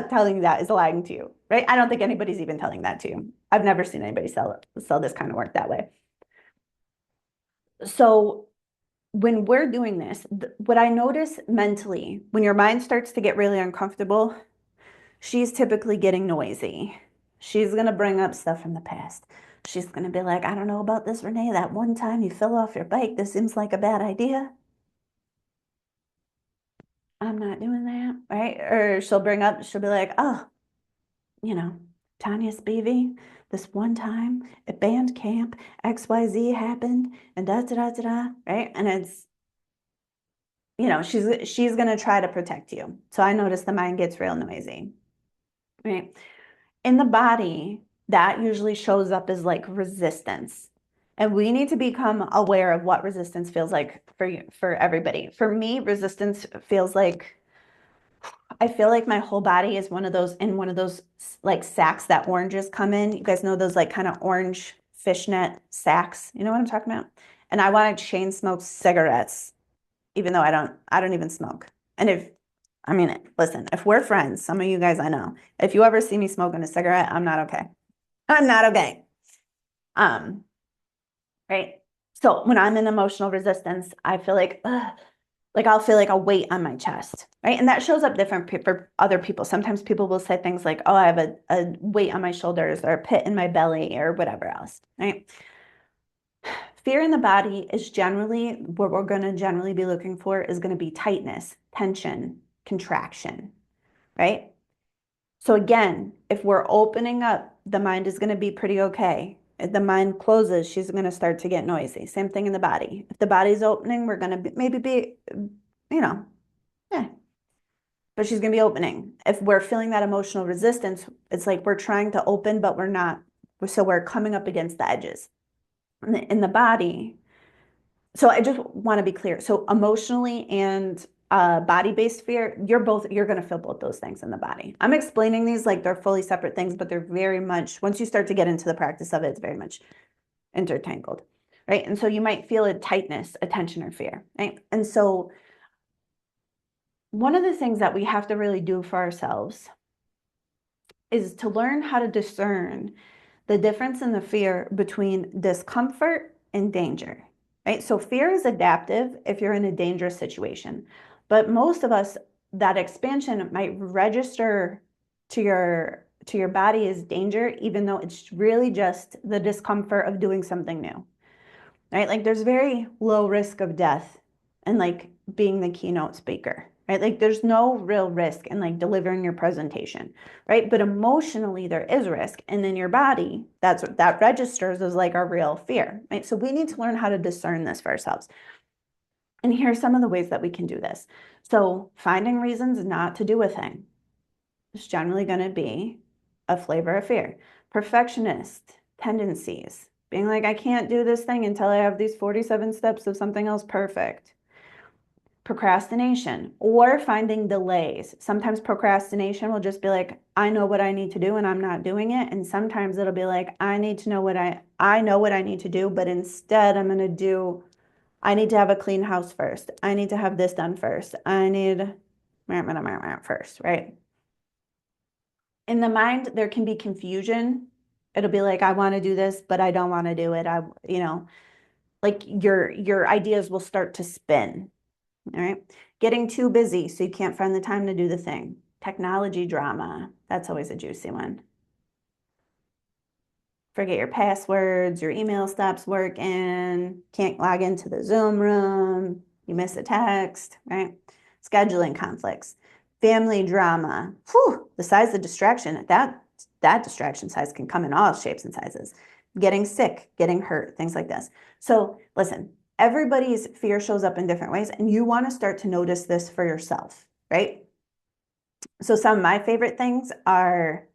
telling you that is lying to you, right? I don't think anybody's even telling that to you. I've never seen anybody sell this kind of work that way. So when we're doing this, what I notice mentally, when your mind starts to get really uncomfortable, she's typically getting noisy. She's going to bring up stuff from the past. She's going to be like, I don't know about this, Renee. That one time you fell off your bike, this seems like a bad idea. I'm not doing that, right? Or she'll be like, oh, Tanya Spivey, this one time at band camp, XYZ happened, and da da da da da, right? And it's, she's gonna try to protect you. So I notice the mind gets real noisy, right? In the body, that usually shows up as like resistance. And we need to become aware of what resistance feels like for everybody. For me, resistance feels like I feel like my whole body is one of those like sacks that oranges come in. You guys know those like kind of orange fishnet sacks. You know what I'm talking about? And I want to chain smoke cigarettes, even though I don't even smoke. And listen, if we're friends, some of you guys I know, if you ever see me smoking a cigarette, I'm not okay. I'm not okay. Right. So when I'm in emotional resistance, I feel like, ugh, Like I'll feel like a weight on my chest, right? And that shows up different for other people. Sometimes people will say things like, oh, I have a weight on my shoulders or a pit in my belly or whatever else, right? Fear in the body is generally what we're going to generally be looking for is going to be tightness, tension, contraction, right? So again, if we're opening up, the mind is going to be pretty okay. If the mind closes, she's going to start to get noisy. Same thing in the body. If the body's opening, we're going to maybe be, you know, yeah, but she's going to be opening. If we're feeling that emotional resistance, it's like we're trying to open, but we're not. So we're coming up against the edges. In the body, so I just want to be clear. So emotionally and body-based fear, you're going to feel both those things in the body. I'm explaining these like they're fully separate things, but they're very much, once you start to get into the practice of it, it's very much intertangled, right? And so you might feel a tightness, a tension, or fear, right? And so one of the things that we have to really do for ourselves is to learn how to discern the difference in the fear between discomfort and danger, right? So fear is adaptive if you're in a dangerous situation, but most of us, that expansion might register to your body as danger, even though it's really just the discomfort of doing something new, right? Like there's very low risk of death and like being the keynote speaker, right? Like there's no real risk in like delivering your presentation, right? But emotionally there is risk. And in your body, that's what that registers as like a real fear, right? So we need to learn how to discern this for ourselves. And here are some of the ways that we can do this. So finding reasons not to do a thing is generally going to be a flavor of fear. Perfectionist tendencies, being like, I can't do this thing until I have these 47 steps of something else perfect. Procrastination or finding delays. Sometimes procrastination will just be like, I know what I need to do and I'm not doing it. And sometimes it'll be like, I know what I need to do, but instead I need to have a clean house first. I need to have this done first. I need first, right? In the mind, there can be confusion. It'll be like, I want to do this, but I don't want to do it. Like your ideas will start to spin. All right. Getting too busy so you can't find the time to do the thing. Technology drama. That's always a juicy one. Forget your passwords, your email stops working, can't log into the Zoom room, you miss a text, right? Scheduling conflicts, family drama. Whew, the size of distraction, that distraction size can come in all shapes and sizes. Getting sick, getting hurt, things like this. So listen, everybody's fear shows up in different ways, and you want to start to notice this for yourself, right? So some of my favorite things are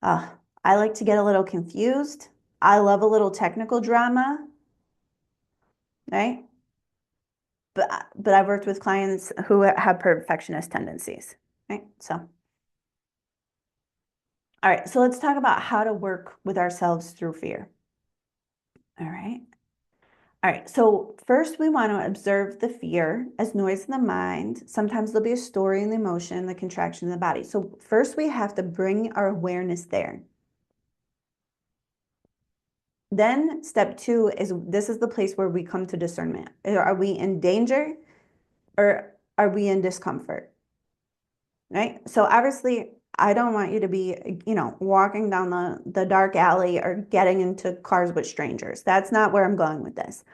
uh, I like to get a little confused. I love a little technical drama, right? But I've worked with clients who have perfectionist tendencies, right? So, all right, so let's talk about how to work with ourselves through fear. All right. All right, so first we want to observe the fear as noise in the mind. Sometimes there'll be a story in the emotion, the contraction in the body. So first we have to bring our awareness there. Then step two is this is the place where we come to discernment. Are we in danger or are we in discomfort? Right? So obviously, I don't want you to be, walking down the dark alley or getting into cars with strangers. That's not where I'm going with this.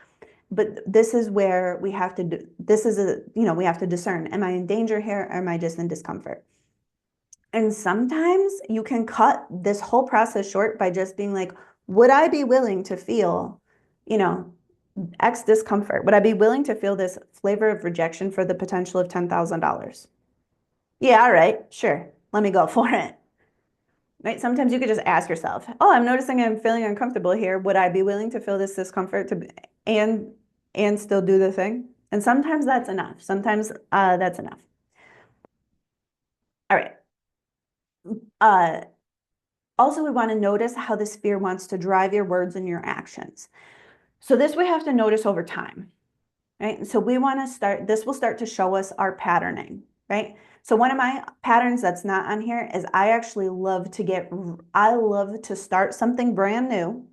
But this is where we have to do, this is we have to discern. Am I in danger here or am I just in discomfort? And sometimes you can cut this whole process short by just being like, would I be willing to feel, you know, X discomfort? Would I be willing to feel this flavor of rejection for the potential of $10,000? Yeah, all right, sure. Let me go for it. Right? Sometimes you could just ask yourself, "Oh, I'm noticing I'm feeling uncomfortable here. Would I be willing to feel this discomfort and and still do the thing?" And sometimes that's enough. Sometimes that's enough. All right. Uh, Also, we want to notice how this fear wants to drive your words and your actions. So this we have to notice over time, right? And so we want to this will start to show us our patterning, right? So one of my patterns that's not on here is I love to start something brand new,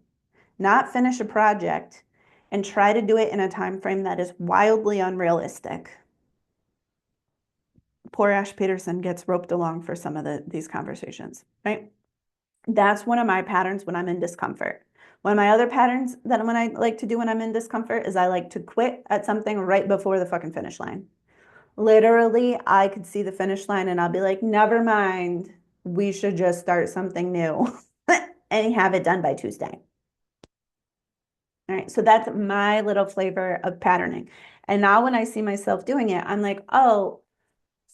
not finish a project, and try to do it in a time frame that is wildly unrealistic. poor Ash Peterson gets roped along for some of these conversations, right? That's one of my patterns when I'm in discomfort. One of my other patterns that when I like to do when I'm in discomfort is I like to quit at something right before the fucking finish line. Literally, I could see the finish line and I'll be like, never mind, we should just start something new and have it done by Tuesday. All right, so that's my little flavor of patterning. And now when I see myself doing it, I'm like, oh,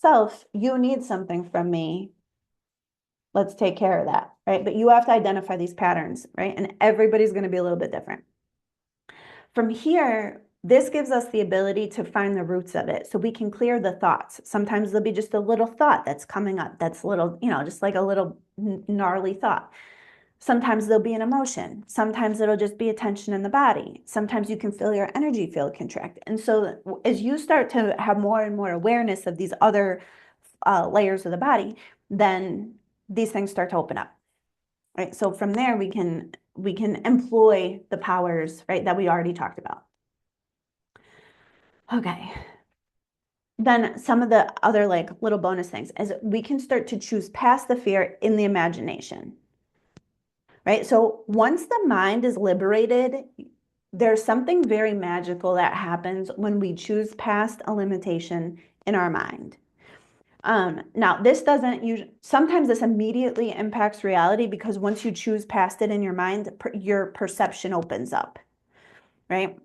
self, you need something from me. Let's take care of that, right? But you have to identify these patterns, right? And everybody's going to be a little bit different. From here, this gives us the ability to find the roots of it so we can clear the thoughts. Sometimes there'll be just a little thought that's coming up that's little, just like a little gnarly thought. Sometimes there'll be an emotion. Sometimes it'll just be a tension in the body. Sometimes you can feel your energy field contract. And so as you start to have more and more awareness of these other layers of the body, then these things start to open up, right? So from there, we can employ the powers, right, that we already talked about. Okay. Then some of the other like little bonus things is we can start to choose past the fear in the imagination, right? So once the mind is liberated, there's something very magical that happens when we choose past a limitation in our mind. Now this doesn't usually, sometimes this immediately impacts reality because once you choose past it in your mind, your perception opens up, right?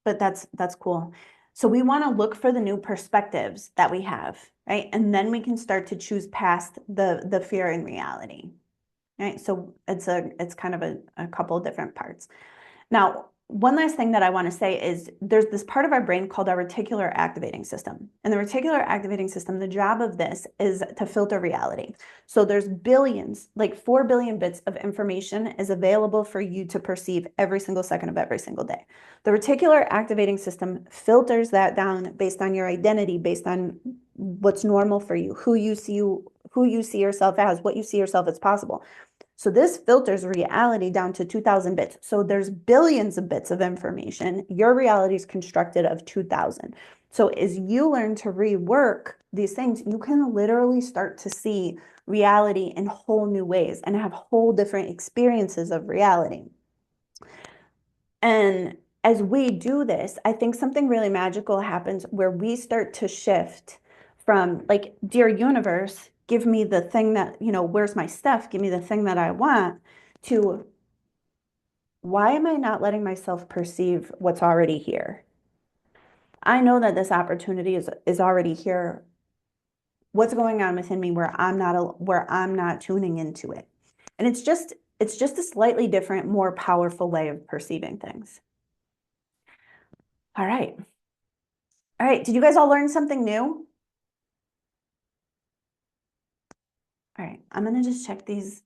But that's cool. So we want to look for the new perspectives that we have, right? And then we can start to choose past the fear in reality, right? So it's kind of a couple of different parts. Now, one last thing that I want to say is there's this part of our brain called our reticular activating system. And the reticular activating system, the job of this is to filter reality. So there's billions, like 4 billion bits of information is available for you to perceive every single second of every single day. The reticular activating system filters that down based on your identity, based on what's normal for you, who you see yourself as, what you see yourself as possible. So this filters reality down to 2000 bits. So there's billions of bits of information. Your reality is constructed of 2000. So as you learn to rework these things, you can literally start to see reality in whole new ways and have whole different experiences of reality. And as we do this, I think something really magical happens where we start to shift from like, dear universe, give me the thing that, where's my stuff? Give me the thing that I want, to why am I not letting myself perceive what's already here? I know that this opportunity is already here. What's going on within me where I'm not tuning into it? And it's just a slightly different, more powerful way of perceiving things. All right. All right. Did you guys all learn something new? All right. I'm going to just check these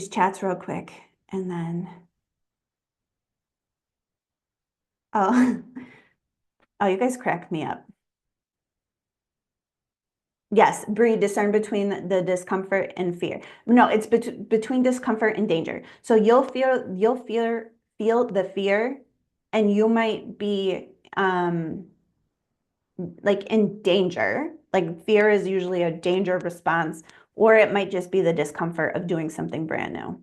chats real quick and then, oh, oh, you guys crack me up. Yes, Brie, discern between the discomfort and fear. No, it's between discomfort and danger. So feel the fear, and you might be like in danger. Like fear is usually a danger response, or it might just be the discomfort of doing something brand new.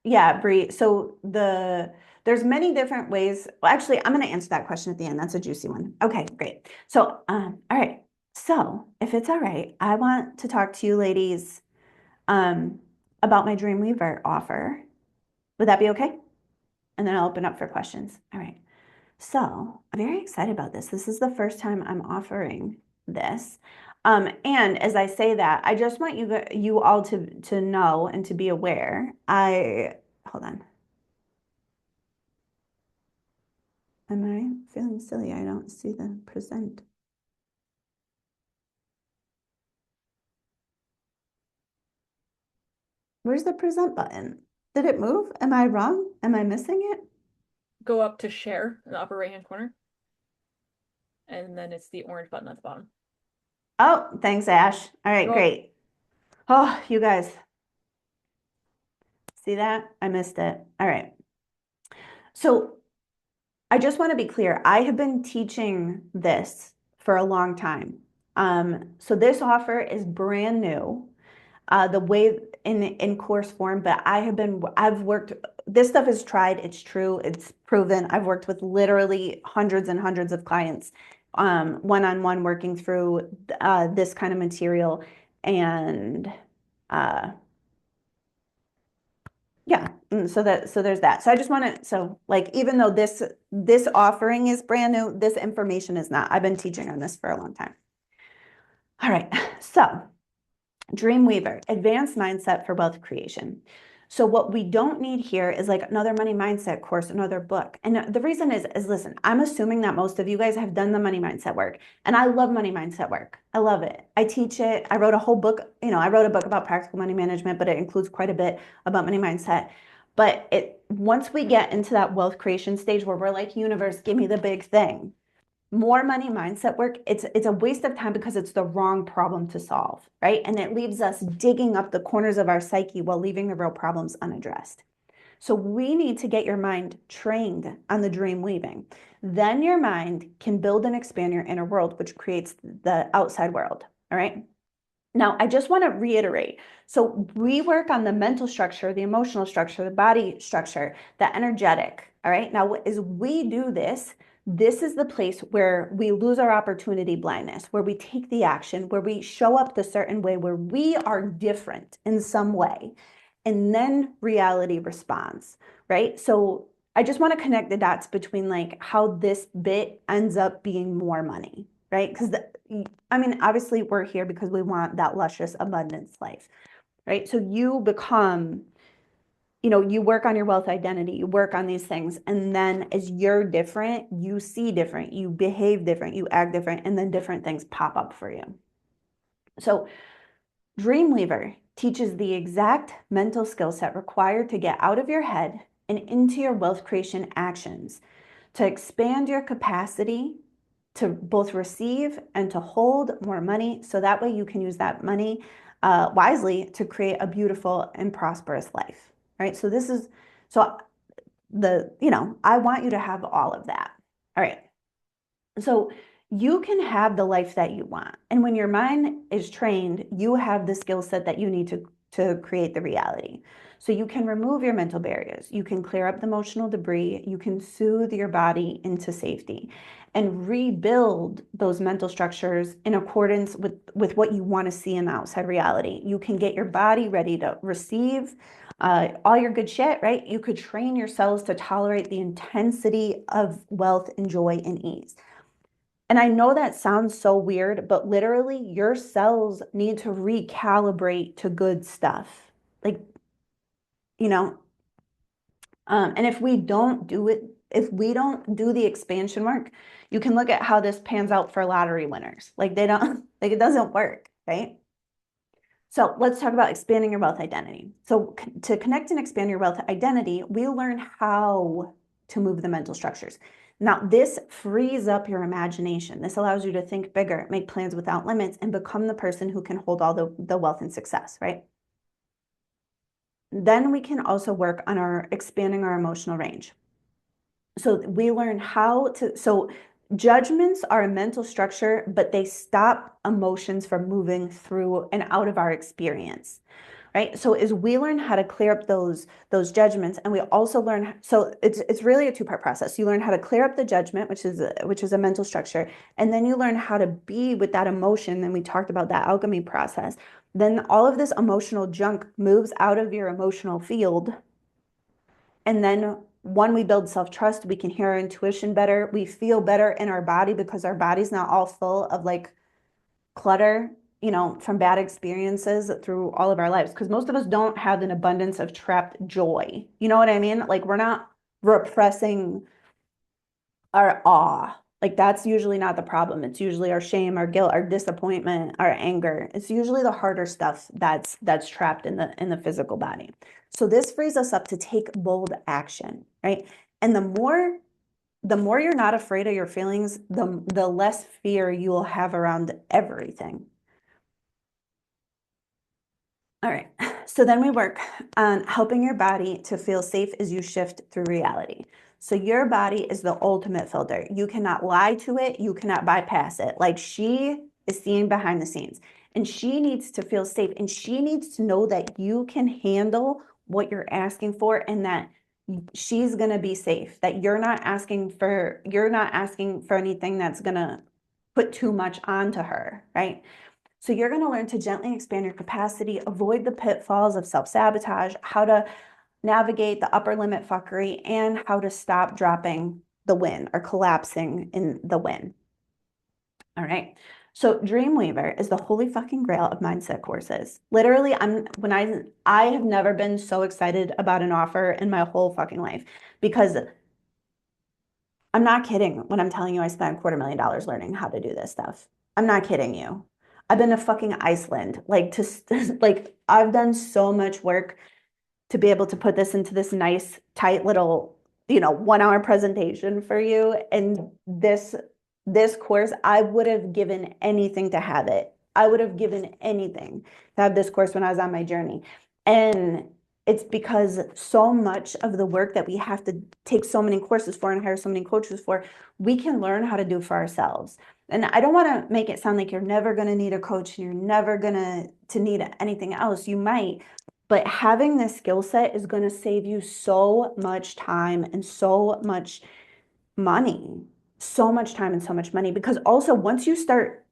Yeah, Brie. So there's many different ways. Well, actually, I'm going to answer that question at the end. That's a juicy one. Okay, great. So, all right. So, if it's all right, I want to talk to you ladies um, about my Dreamweaver offer. Would that be okay? And then I'll open up for questions. All right. So, I'm very excited about this. This is the first time I'm offering this. And as I say that, I just want you all to know and to be aware. Hold on. Am I feeling silly? I don't see the present. Where's the present button? Did it move? Am I wrong? Am I missing it? Go up to share in the upper right hand corner. And then it's the orange button at the bottom. Oh, thanks, Ash. All right, great. Oh, you guys. See that? I missed it. All right. So I just want to be clear. I have been teaching this for a long time. So this offer is brand new, the way in course form, but I've worked, this stuff is tried, it's true, it's proven. I've worked with literally hundreds and hundreds of clients, one-on-one working through this kind of material. And uh, yeah, so there's that. So I just want to, so like, even though this offering is brand new, this information is not. I've been teaching on this for a long time. All right, so Dreamweaver, advanced mindset for wealth creation. So what we don't need here is like another money mindset course, another book. And the reason is listen, I'm assuming that most of you guys have done the money mindset work. And I love money mindset work. I love it. I teach it. I wrote a whole book, I wrote a book about practical money management, but it includes quite a bit about money mindset. But once we get into that wealth creation stage where we're like, universe, give me the big thing, more money mindset work, it's a waste of time because it's the wrong problem to solve, right? And it leaves us digging up the corners of our psyche while leaving the real problems unaddressed. So we need to get your mind trained on the dream weaving. Then your mind can build and expand your inner world, which creates the outside world. All right. Now, I just want to reiterate. So we work on the mental structure, the emotional structure, the body structure, the energetic. All right. Now, as we do this, this is the place where we lose our opportunity blindness, where we take the action, where we show up the certain way, where we are different in some way, and then reality responds, right? So I just want to connect the dots between like how this bit ends up being more money, right? Because I mean, obviously we're here because we want that luscious abundance life, right? So you become, you work on your wealth identity, you work on these things, and then as you're different, you see different, you behave different, you act different, and then different things pop up for you. So Dreamweaver teaches the exact mental skill set required to get out of your head and into your wealth creation actions, to expand your capacity to both receive and to hold more money, so that way you can use that money wisely to create a beautiful and prosperous life, right? So this is, so I want you to have all of that. All right. So you can have the life that you want. And when your mind is trained, you have the skill set that you need to create the reality. So you can remove your mental barriers. You can clear up the emotional debris. You can soothe your body into safety and rebuild those mental structures in accordance with what you want to see in the outside reality. You can get your body ready to receive all your good shit, right? You could train your cells to tolerate the intensity of wealth and joy and ease. And I know that sounds so weird, but literally your cells need to recalibrate to good stuff. Like, you know, and if we don't do it, if we don't do the expansion work, you can look at how this pans out for lottery winners. Like they don't, like it doesn't work, right? So let's talk about expanding your wealth identity. So to connect and expand your wealth identity, we learn how to move the mental structures. Now, this frees up your imagination. This allows you to think bigger, make plans without limits, and become the person who can hold all the wealth and success, right? Then we can also work on expanding our emotional range. So we learn so judgments are a mental structure, but they stop emotions from moving through and out of our experience, right? So as we learn how to clear up those judgments, and we also learn, so it's really a two-part process. You learn how to clear up the judgment, which is a mental structure, and then you learn how to be with that emotion. And we talked about that alchemy process. Then all of this emotional junk moves out of your emotional field, and then when we build self-trust, we can hear our intuition better. We feel better in our body because our body's not all full of like clutter, from bad experiences through all of our lives. Because most of us don't have an abundance of trapped joy. You know what I mean? Like we're not repressing our awe. Like that's usually not the problem. It's usually our shame, our guilt, our disappointment, our anger. It's usually the harder stuff that's trapped in the physical body. So this frees us up to take bold action, right? And the more you're not afraid of your feelings, the less fear you will have around everything. All right. So then we work on helping your body to feel safe as you shift through reality. So your body is the ultimate filter. You cannot lie to it. You cannot bypass it. Like she is seeing behind the scenes and she needs to feel safe and she needs to know that you can handle what you're asking for and that she's going to be safe, that you're not asking for anything that's going to put too much onto her, right? So you're going to learn to gently expand your capacity, avoid the pitfalls of self-sabotage, how to navigate the upper limit fuckery, and how to stop dropping the win or collapsing in the win. All right. So Dreamweaver is the holy fucking grail of mindset courses. Literally, I have never been so excited about an offer in my whole fucking life because I'm not kidding when I'm telling you I spent $250,000 learning how to do this stuff. I'm not kidding you. I've been to fucking Iceland, like like I've done so much work to be able to put this into this nice, tight little, 1 hour presentation for you. And this course, I would have given anything to have it. I would have given anything to have this course when I was on my journey. And it's because so much of the work that we have to take so many courses for and hire so many coaches for, we can learn how to do for ourselves. And I don't want to make it sound like you're never going to need a coach and you're never going to need anything else. You might, but having this skill set is going to save you so much time and so much money, so much time and so much money. Because also once you start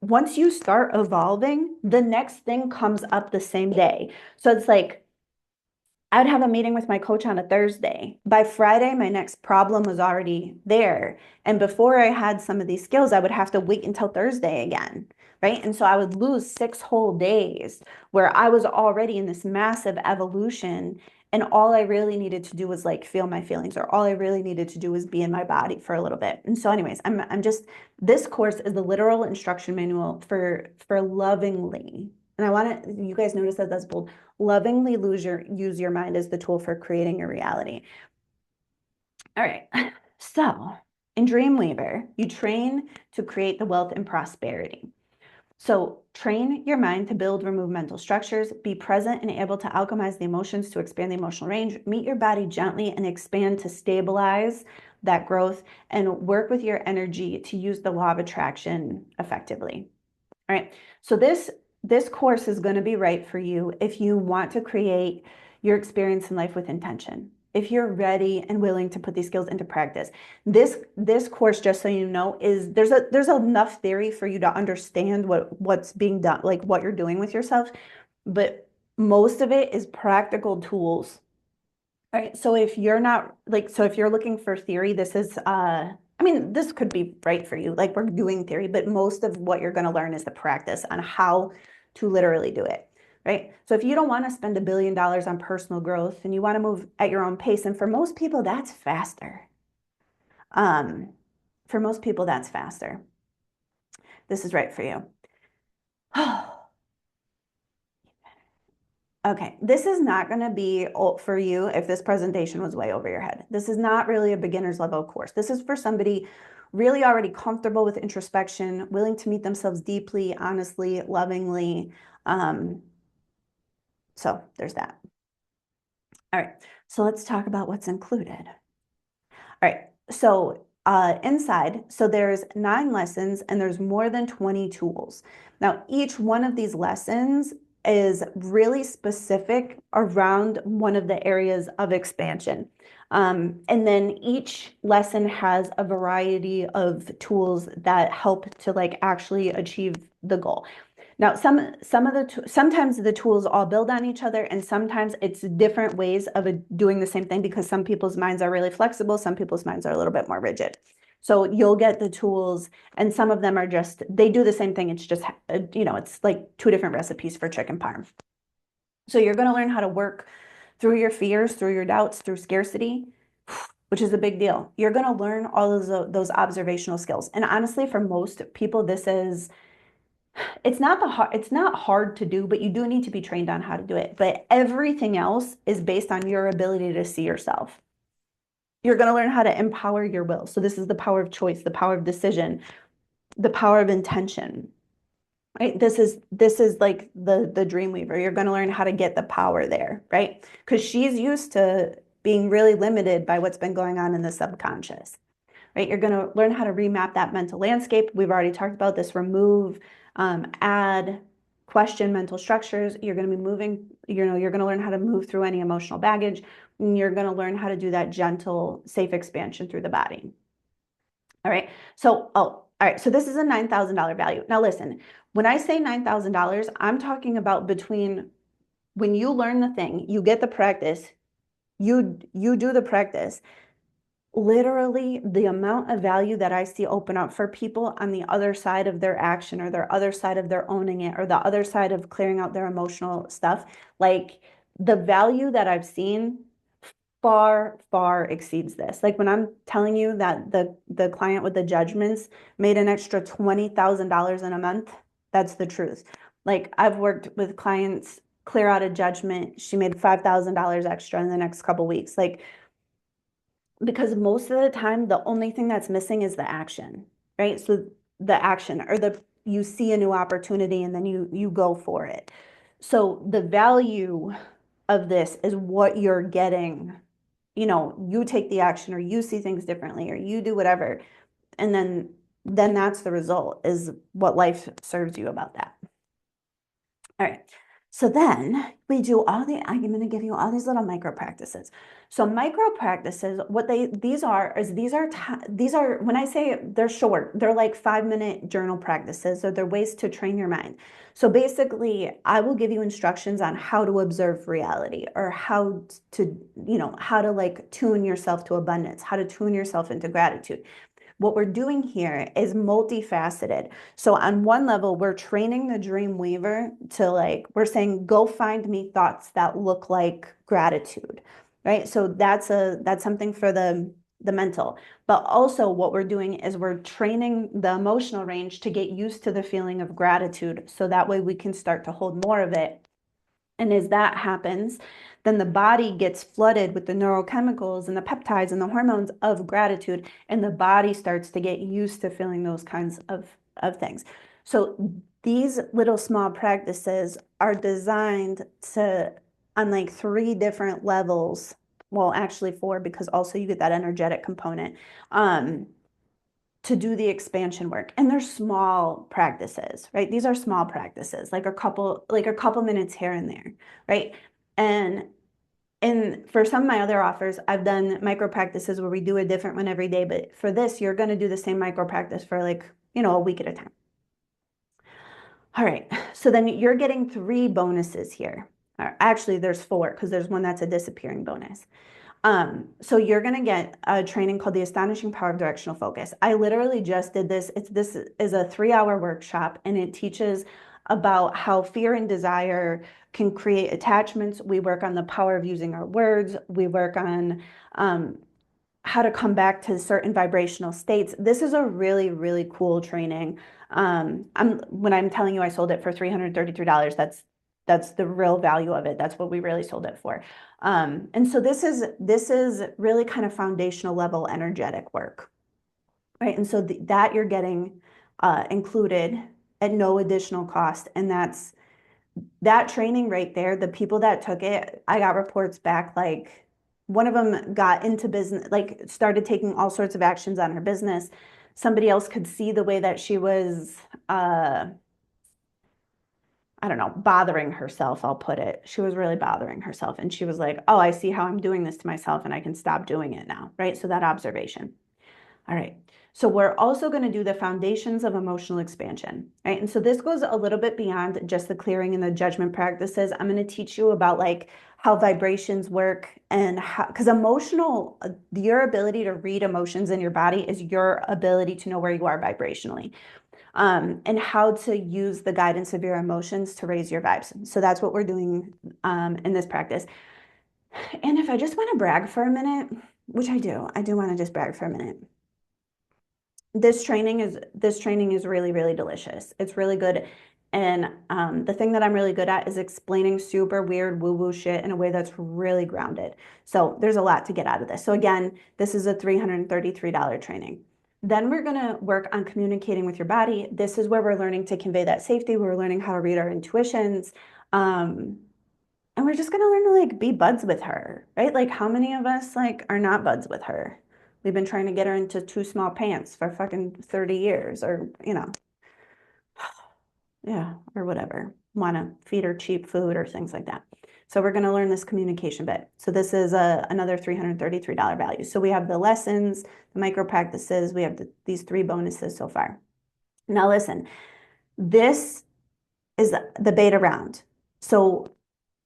evolving, the next thing comes up the same day. So it's like I'd have a meeting with my coach on a Thursday. By Friday, my next problem was already there. And before I had some of these skills, I would have to wait until Thursday again, right? And so I would lose 6 whole days where I was already in this massive evolution. And all I really needed to do was like feel my feelings, or all I really needed to do was be in my body for a little bit. And so, anyways, I'm just this course is the literal instruction manual for lovingly. And I want to, you guys notice that that's bold. Lovingly use your mind as the tool for creating your reality. All right. So in Dreamweaver, you train to create the wealth and prosperity. So train your mind to build, remove mental structures, be present and able to alchemize the emotions to expand the emotional range, meet your body gently and expand to stabilize that growth, and work with your energy to use the law of attraction effectively. All right. So this course is going to be right for you if you want to create your experience in life with intention. If you're ready and willing to put these skills into practice. This course, just so you know, is there's enough theory for you to understand what's being done, like what you're doing with yourself, but most of it is practical tools. All right. So if you're not like, so if you're looking for theory, this is, I mean, this could be right for you. Like we're doing theory, but most of what you're going to learn is the practice on how to literally do it. Right. So if you don't want to spend $1 billion on personal growth and you want to move at your own pace, and for most people, that's faster. Um, for most people, that's faster. This is right for you. Okay, this is not going to be for you if this presentation was way over your head. This is not really a beginner's level course. This is for somebody really already comfortable with introspection, willing to meet themselves deeply, honestly, lovingly. Um, so there's that. All right, so let's talk about what's included. All right, so inside, so there's 9 lessons and there's more than 20 tools. Now, each one of these lessons is really specific around one of the areas of expansion. And then each lesson has a variety of tools that help to like actually achieve the goal. Now, sometimes the tools all build on each other, and sometimes it's different ways of doing the same thing because some people's minds are really flexible, some people's minds are a little bit more rigid. So you'll get the tools, and some of them are just they do the same thing. It's just it's like 2 different recipes for chicken parm. So you're going to learn how to work through your fears, through your doubts, through scarcity, which is a big deal. You're going to learn all of those observational skills, and honestly, for most people, this is it's not hard to do, but you do need to be trained on how to do it. But everything else is based on your ability to see yourself. You're going to learn how to empower your will. So this is the power of choice, the power of decision, the power of intention. right? This is like the dream weaver. You're going to learn how to get the power there, right? Because she's used to being really limited by what's been going on in the subconscious, right? You're going to learn how to remap that mental landscape. We've already talked about this. Remove, add, question mental structures. You're going to be moving, you're going to learn how to move through any emotional baggage. And you're going to learn how to do that gentle, safe expansion through the body. All right. So, all right. So this is a $9,000 value. Now, listen, when I say $9,000, I'm talking about between when you learn the thing, you get the practice, you do the practice. Literally, the amount of value that I see open up for people on the other side of their action or their other side of their owning it or the other side of clearing out their emotional stuff, like the value that I've seen far, far exceeds this. Like when I'm telling you that the client with the judgments made an extra $20,000 in a month, that's the truth. Like I've worked with clients clear out a judgment. She made $5,000 extra in the next couple weeks. Like because most of the time the only thing that's missing is the action, right? So the action or the you see a new opportunity and then you go for it. So the value of this is what you're getting. You take the action or you see things differently or you do whatever. And then that's the result is what life serves you about that. All right. So then we do I'm going to give you all these little micro practices. So micro practices, what these are, when I say they're short, they're like 5-minute journal practices. So they're ways to train your mind. So basically I will give you instructions on how to observe reality or how to like tune yourself to abundance, how to tune yourself into gratitude. What we're doing here is multifaceted. So on one level, we're training the dream weaver to we're saying, go find me thoughts that look like gratitude, right? So that's something for the mental. But also what we're doing is we're training the emotional range to get used to the feeling of gratitude. So that way we can start to hold more of it. And as that happens, then the body gets flooded with the neurochemicals and the peptides and the hormones of gratitude, and the body starts to get used to feeling those kinds of things. So these little small practices are designed to, on like 3 different levels, well, actually 4, because also you get that energetic component, to do the expansion work. And they're small practices, right? These are small practices, like a couple minutes here and there, right? And for some of my other offers, I've done micro practices where we do a different one every day. But for this, you're going to do the same micro practice for a week at a time. All right. So then you're getting 3 bonuses here. Actually, there's 4 because there's one that's a disappearing bonus. So you're going to get a training called the Astonishing Power of Directional Focus. I literally just did this. This is a 3-hour workshop and it teaches about how fear and desire can create attachments. We work on the power of using our words. We work on how to come back to certain vibrational states. This is a really, really cool training. When I'm telling you I sold it for $333, that's the real value of it. That's what we really sold it for. And so this is really kind of foundational level energetic work, right? And so that you're getting included at no additional cost. And that training right there, the people that took it, I got reports back like one of them got into business, like started taking all sorts of actions on her business. Somebody else could see the way that she was I don't know, bothering herself, I'll put it. She was really bothering herself. And she was like, oh, I see how I'm doing this to myself and I can stop doing it now, right? So that observation. All right. So we're also going to do the foundations of emotional expansion, right? And so this goes a little bit beyond just the clearing and the judgment practices. I'm going to teach you about like how vibrations work and how, because your ability to read emotions in your body is your ability to know where you are vibrationally. And how to use the guidance of your emotions to raise your vibes. So that's what we're doing in this practice. And if I just want to brag for a minute, which I do want to just brag for a minute. This training is really, really delicious. It's really good. And the thing that I'm really good at is explaining super weird woo-woo shit in a way that's really grounded. So there's a lot to get out of this. So again, this is a $333 training. Then we're going to work on communicating with your body. This is where we're learning to convey that safety. We're learning how to read our intuitions. And we're just going to learn to like be buds with her, right? Like how many of us like are not buds with her? We've been trying to get her into too small pants for fucking 30 years or, yeah, or whatever. Want to feed her cheap food or things like that. So we're going to learn this communication bit. So this is another $333 value. So we have the lessons, the micro practices. We have these 3 bonuses so far. Now listen, this is the beta round. So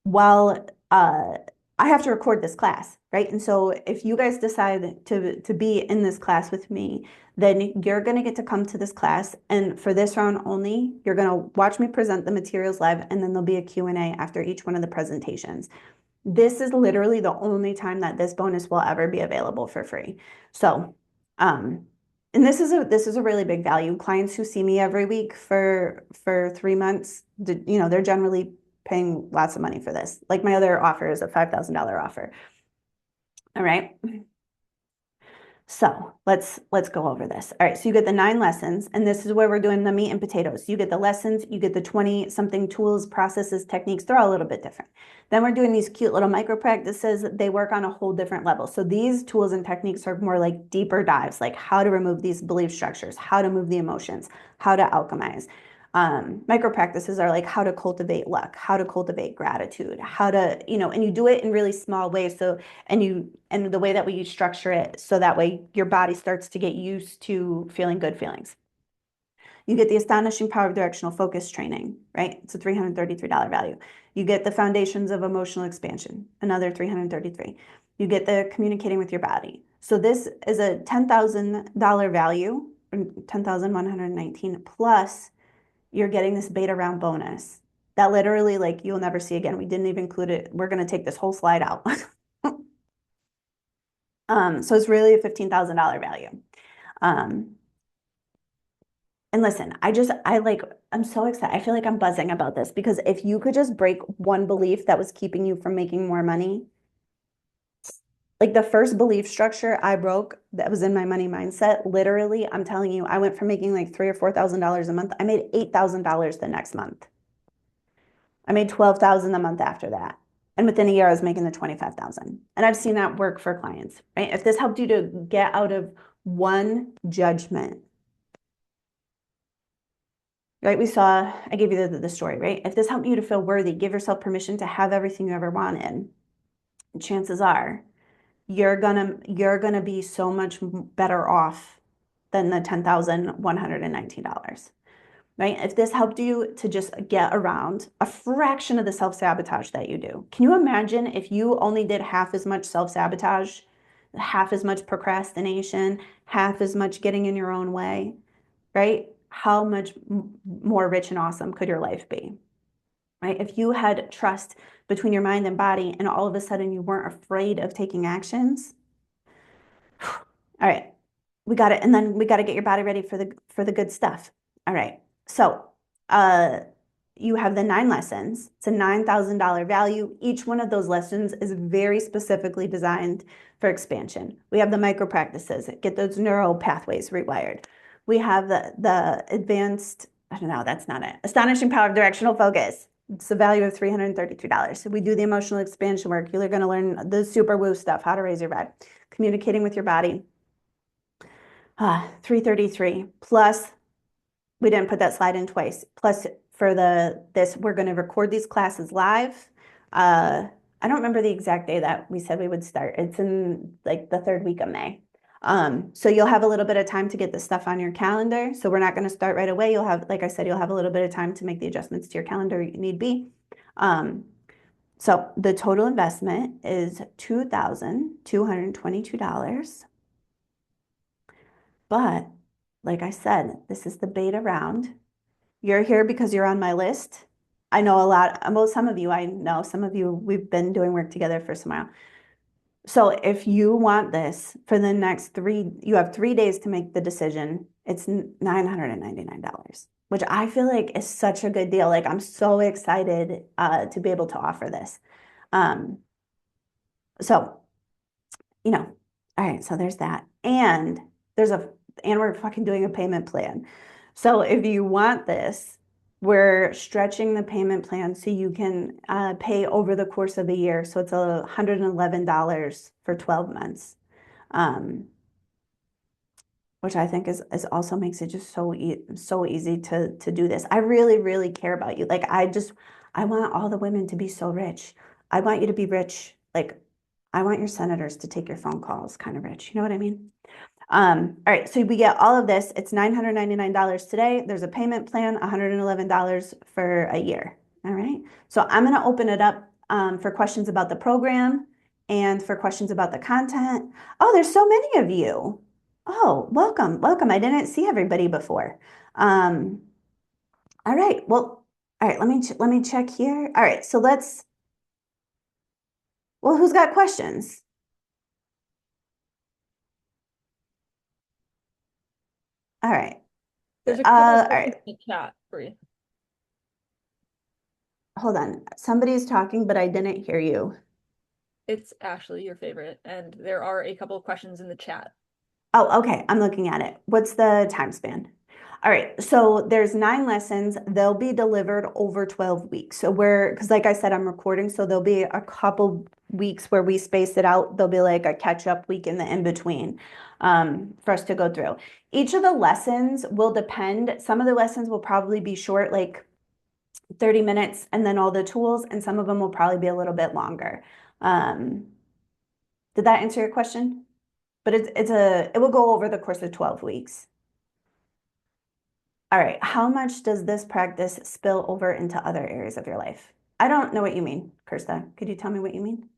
while I have to record this class, right? And so if you guys decide to be in this class with me, then you're going to get to come to this class. And for this round only, you're going to watch me present the materials live, and then there'll be a Q&A after each one of the presentations. This is literally the only time that this bonus will ever be available for free. So, and this is a really big value. Clients who see me every week for 3 months, they're generally paying lots of money for this. Like my other offer is a $5,000 offer. All right. So let's go over this. All right, so you get the 9 lessons, and this is where we're doing the meat and potatoes. You get the lessons, you get the 20 something tools, processes, techniques. They're all a little bit different. Then we're doing these cute little micro practices. They work on a whole different level. So these tools and techniques are more like deeper dives, like how to remove these belief structures, how to move the emotions, how to alchemize. Micro practices are like how to cultivate luck, how to cultivate gratitude, how to, and you do it in really small ways. So, and the way that we structure it, so that way your body starts to get used to feeling good feelings. You get the astonishing power of directional focus training, right? It's a $333 value. You get the foundations of emotional expansion, another $333. You get the communicating with your body. So this is a $10,000 value, 10,119 plus you're getting this beta round bonus that literally like you'll never see again. We didn't even include it. We're going to take this whole slide out. So it's really a $15,000 value. And listen, I'm so excited. I feel like I'm buzzing about this because if you could just break one belief that was keeping you from making more money, like the first belief structure I broke that was in my money mindset, literally, I'm telling you, I went from making like $3,000 or $4,000 a month. I made $8,000 the next month. I made 12,000 a month after that. And within a year, I was making the 25,000. And I've seen that work for clients, right? If this helped you to get out of one judgment, right? I gave you the story, right? If this helped you to feel worthy, give yourself permission to have everything you ever wanted. Chances are you're gonna be so much better off than the $10,119. Right? If this helped you to just get around a fraction of the self-sabotage that you do, can you imagine if you only did half as much self-sabotage, half as much procrastination, half as much getting in your own way, right? How much more rich and awesome could your life be, right? If you had trust between your mind and body and all of a sudden you weren't afraid of taking actions. All right, we got it. And then we got to get your body ready for the good stuff. All right. So, you have the 9 lessons. It's a $9,000 value. Each one of those lessons is very specifically designed for expansion. We have the micro practices, get those neural pathways rewired. We have the advanced, I don't know, that's not it. Astonishing power of directional focus. It's a value of $333. So we do the emotional expansion work. You're going to learn the super woo stuff, how to raise your vibe, communicating with your body. 333 plus we didn't put that slide in twice. Plus for this, we're going to record these classes live. I don't remember the exact day that we said we would start. It's in like the 3rd week of May. So you'll have a little bit of time to get this stuff on your calendar. So we're not going to start right away. You'll have, like I said, you'll have a little bit of time to make the adjustments to your calendar you need be. So the total investment is $2,222. But like I said, this is the beta round. You're here because you're on my list. I know a lot, well, some of you I know, some of you we've been doing work together for some while. So if you want this for the next you have 3 days to make the decision. It's $999, which I feel like is such a good deal. Like I'm so excited to be able to offer this. So, all right, so there's that. And there's and we're fucking doing a payment plan. So if you want this, we're stretching the payment plan so you can pay over the course of a year. So it's $111 for 12 months. Um, which I think is also makes it just so easy to do this. I really care about you. Like I want all the women to be so rich. I want you to be rich. Like I want your senators to take your phone calls kind of rich. You know what I mean? All right, so we get all of this. It's $999 today. There's a payment plan, $111 for a year. All right, so I'm going to open it up for questions about the program and for questions about the content. Oh, there's so many of you. Oh, welcome. I didn't see everybody before. Um, all right, well, all right. Let me check here. All right, so let's. Well, who's got questions? All right. There's a couple of All questions right. in the chat for you. Hold on. Somebody's talking, but I didn't hear you. It's Ashley, your favorite, and there are a couple of questions in the chat. Oh, okay. I'm looking at it. What's the time span? All right. So there's 9 lessons. They'll be delivered over 12 weeks. So because like I said, I'm recording. So there'll be a couple weeks where we space it out. There'll be like a catch up week in the in between for us to go through. Each of the lessons will depend. Some of the lessons will probably be short, like 30 minutes, and then all the tools, and some of them will probably be a little bit longer. Um, did that answer your question? But it will go over the course of 12 weeks. All right, how much does this practice spill over into other areas of your life? I don't know what you mean, Kirsta. Could you tell me what you mean?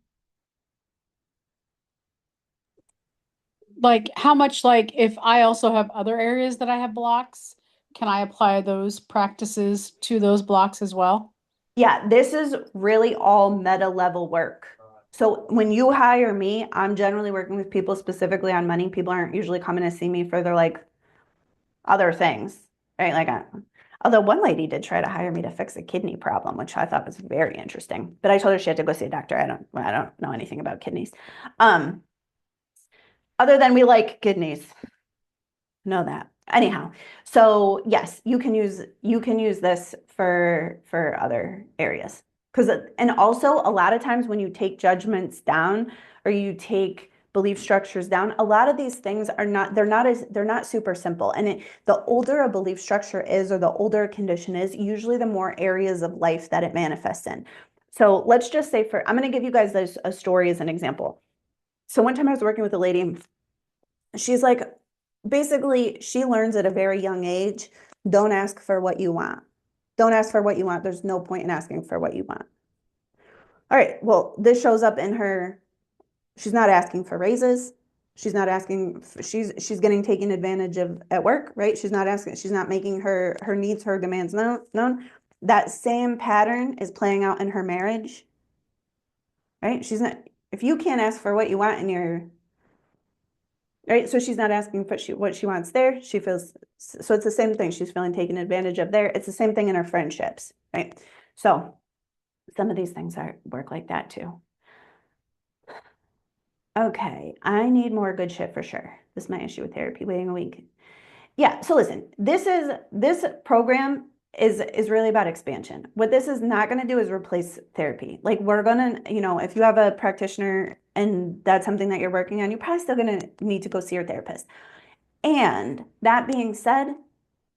Like how much, like if I also have other areas that I have blocks, can I apply those practices to those blocks as well? Yeah, this is really all meta level work. So when you hire me, I'm generally working with people specifically on money. People aren't usually coming to see me for their like other things, right? Although one lady did try to hire me to fix a kidney problem, which I thought was very interesting. But I told her she had to go see a doctor. I don't know anything about kidneys. Um, other than we like kidneys. Know that. Anyhow, so yes, you can use this for other areas. Because and also a lot of times when you take judgments down or you take belief structures down, a lot of these things are not they're not super simple. And the older a belief structure is or the older a condition is, usually the more areas of life that it manifests in. So let's just say I'm going to give you guys a story as an example. So one time I was working with a lady. She's like, basically, she learns at a very young age, don't ask for what you want. Don't ask for what you want. There's no point in asking for what you want. All right, well, this shows up in her, she's not asking for raises. She's not asking, she's getting taken advantage of at work, right? She's not making her needs, her demands known. That same pattern is playing out in her marriage, right? If you can't ask for what you want in your right? So she's not asking for what she wants there. She feels, so it's the same thing. She's feeling taken advantage of there. It's the same thing in her friendships, right? So some of these things work like that too. Okay, I need more good shit for sure. This is my issue with therapy, waiting a week. Yeah, so listen, this program is really about expansion. What this is not going to do is replace therapy. Like we're going to, if you have a practitioner and that's something that you're working on, you're probably still going to need to go see your therapist. And that being said,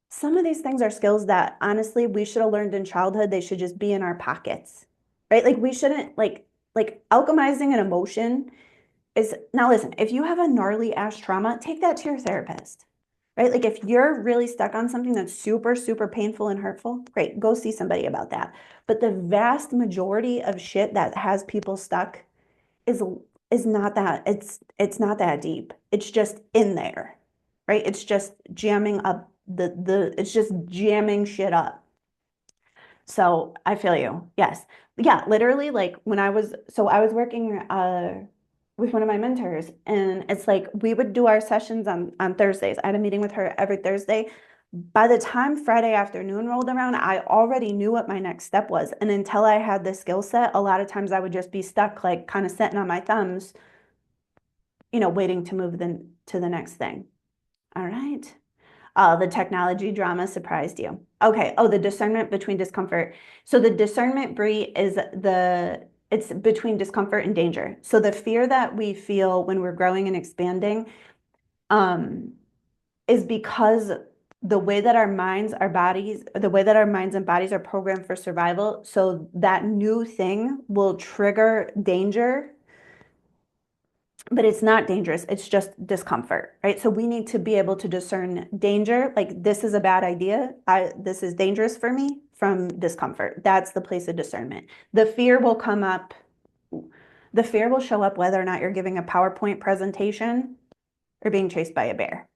some of these things are skills that honestly we should have learned in childhood. They should just be in our pockets, right? Like we shouldn't like alchemizing an emotion is now listen, if you have a gnarly ass trauma, take that to your therapist, right? Like if you're really stuck on something that's super painful and hurtful, great, go see somebody about that. But the vast majority of shit that has people stuck is is not that it's not that deep. It's just in there, right? It's just jamming up the it's just jamming shit up. So I feel you. Yes. Yeah, literally like I was working with one of my mentors and it's like we would do our sessions on Thursdays. I had a meeting with her every Thursday. By the time Friday afternoon rolled around, I already knew what my next step was. And until I had the skill set, a lot of times I would just be stuck, like kind of sitting on my thumbs, waiting to move to the next thing. All right. The technology drama surprised you. Okay. Oh, the discernment between discomfort. So the discernment, Brie, it's between discomfort and danger. So the fear that we feel when we're growing and expanding, um, is because the way that our minds, our bodies, the way that our minds and bodies are programmed for survival, so that new thing will trigger danger, but it's not dangerous. It's just discomfort, right? So we need to be able to discern danger, like this is a bad idea. This is dangerous for me from discomfort. That's the place of discernment. The fear will come up. The fear will show up whether or not you're giving a PowerPoint presentation or being chased by a bear.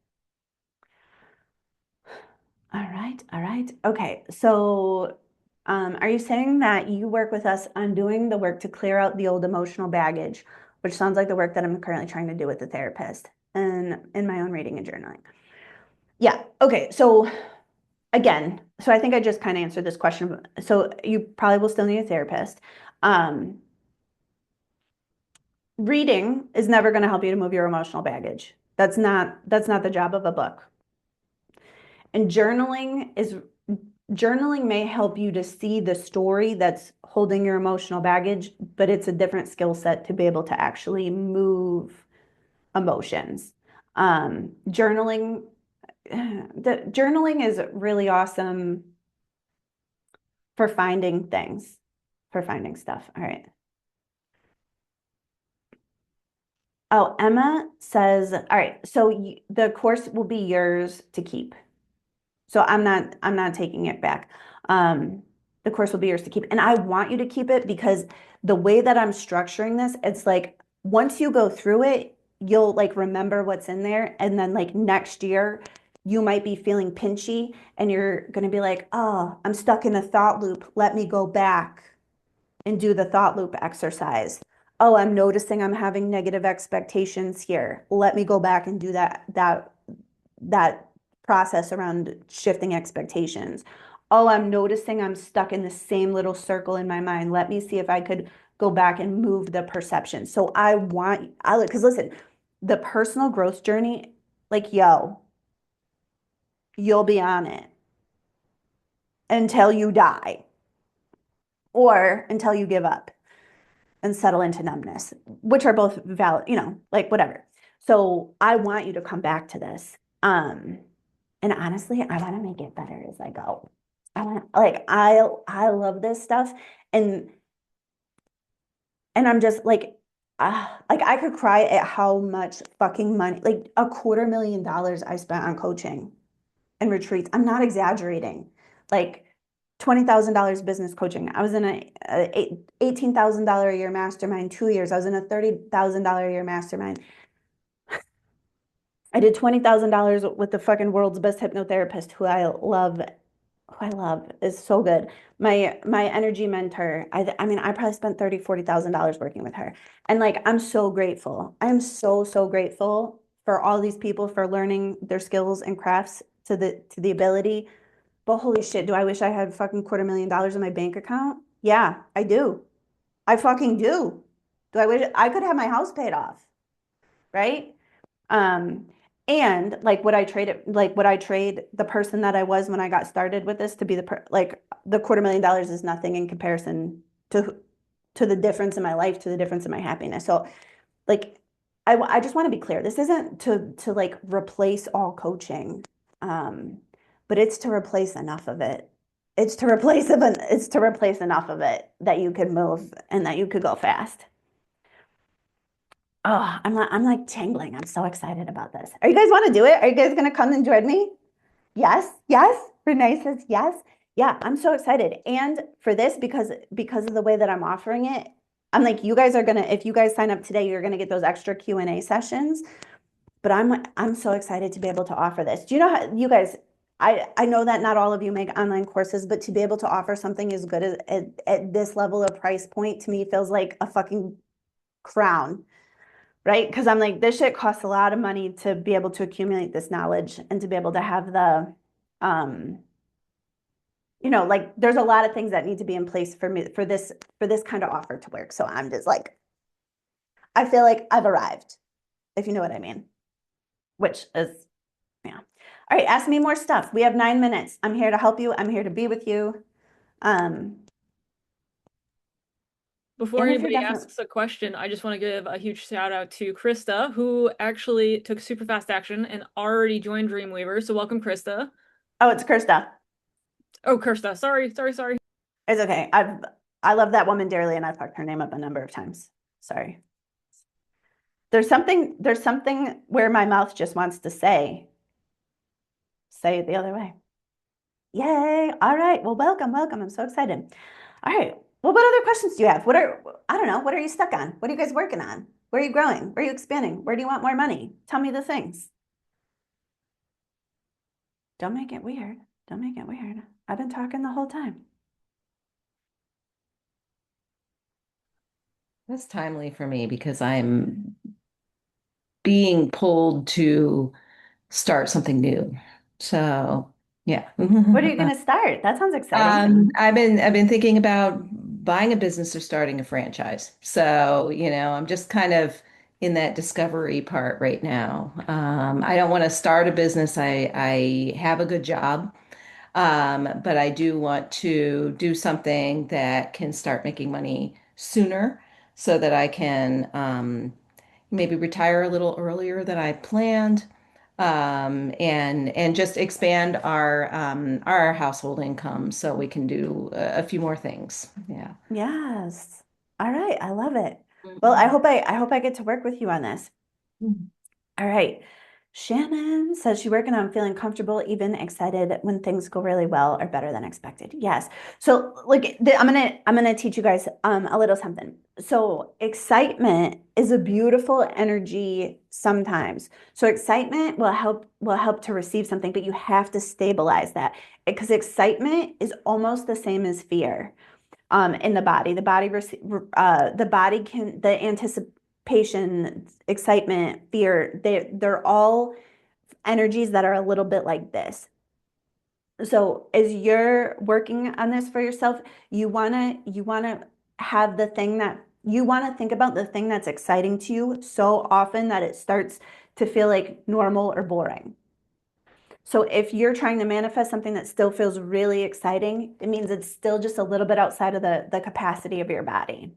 All right, all right. Okay, so are you saying that you work with us on doing the work to clear out the old emotional baggage, which sounds like the work that I'm currently trying to do with the therapist and in my own reading and journaling? Yeah, okay, so again, so I think I just kind of answered this question. So you probably will still need a therapist. Um, Reading is never going to help you to move your emotional baggage. That's not the job of a book. And journaling may help you to see the story that's holding your emotional baggage, but it's a different skill set to be able to actually move emotions. Journaling, journaling is really awesome for finding things, for finding stuff. All right. Oh, Emma says, all right, so the course will be yours to keep. So I'm not taking it back. The course will be yours to keep. And I want you to keep it because the way that I'm structuring this, it's like once you go through it, you'll like remember what's in there. And then like next year, you might be feeling pinchy and you're going to be like, oh, I'm stuck in a thought loop. Let me go back and do the thought loop exercise. Oh, I'm noticing I'm having negative expectations here. Let me go back and do that process around shifting expectations. Oh, I'm noticing I'm stuck in the same little circle in my mind. Let me see if I could go back and move the perception. So because listen, the personal growth journey, like, yo, you'll be on it until you die or until you give up and settle into numbness, which are both valid, like whatever. So I want you to come back to this. And honestly, I want to make it better as I go. I love this stuff and I'm just like I could cry at how much fucking money, like $250,000 I spent on coaching and retreats. I'm not exaggerating. Like $20,000 business coaching. I was in a $18,000 a year mastermind 2 years. I was in a $30,000 a year mastermind. I did $20,000 with the fucking world's best hypnotherapist who I love. Who I love is so good. My energy mentor. I mean, I probably spent $40,000 working with her. And like I'm so grateful. I'm so grateful for all these people for learning their skills and crafts to the ability. But holy shit, do I wish I had fucking $250,000 in my bank account? Yeah, I do. I fucking do. Do I wish I could have my house paid off, right? Um, and like would I trade the person that I was when I got started with this to be like the $250,000 is nothing in comparison to to the difference in my life, to the difference in my happiness. So like I just want to be clear. This isn't to like replace all coaching. But it's to replace enough of it. It's to replace enough of it that you could move and that you could go fast. Oh, I'm like tingling. I'm so excited about this. Are you guys want to do it? Are you guys gonna come and join me? Yes, yes. Renee says yes. Yeah, I'm so excited. And for this, because of the way that I'm offering it, I'm like, you guys are gonna, if you guys sign up today, you're gonna get those extra Q&A sessions. But I'm so excited to be able to offer this. Do you know how you guys? I know that not all of you make online courses, but to be able to offer something as good as at this level of price point to me feels like a fucking crown, right? Because I'm like, this shit costs a lot of money to be able to accumulate this knowledge and to be able to have um, like there's a lot of things that need to be in place for me for this kind of offer to work. So I'm just like, I feel like I've arrived, if you know what I mean, which is Yeah. All right, ask me more stuff. We have 9 minutes. I'm here to help you. I'm here to be with you. Um, Before and if you're anybody definitely, asks a question, I just want to give a huge shout out to Krista, who actually took super fast action and already joined Dreamweaver. So welcome, Krista. oh, it's Kirsta. Oh, Krista. Sorry. It's okay. I love that woman dearly, and I've fucked her name up a number of times. Sorry. There's something where my mouth just wants to say it the other way. Yay. All right. Well, welcome. I'm so excited. All right. Well, what other questions do you have? I don't know, what are you stuck on? What are you guys working on? Where are you growing? Where are you expanding? Where do you want more money? Tell me the things. Don't make it weird. Don't make it weird. I've been talking the whole time. That's timely for me because I'm being pulled to start something new. So, yeah. What are you going to start? That sounds exciting. I've been thinking about buying a business or starting a franchise. So, I'm just kind of in that discovery part right now. I don't want to start a business. I have a good job. But I do want to do something that can start making money sooner so that I can maybe retire a little earlier than I planned, and just expand our household income so we can do a few more things. Yeah. Yes. All right. I love it. Well, Mhm. I hope I get to work with you on this. All right. Shannon says she's working on feeling comfortable, even excited when things go really well or better than expected. Yes. So like I'm gonna teach you guys a little something. So excitement is a beautiful energy sometimes. So excitement will help to receive something, but you have to stabilize that because excitement is almost the same as fear in the body. The body can the anticipation, excitement, fear. They're all energies that are a little bit like this. So as you're working on this for yourself, you wanna have the thing that you want to think about the thing that's exciting to you so often that it starts to feel like normal or boring. So if you're trying to manifest something that still feels really exciting, it means it's still just a little bit outside of the capacity of your body.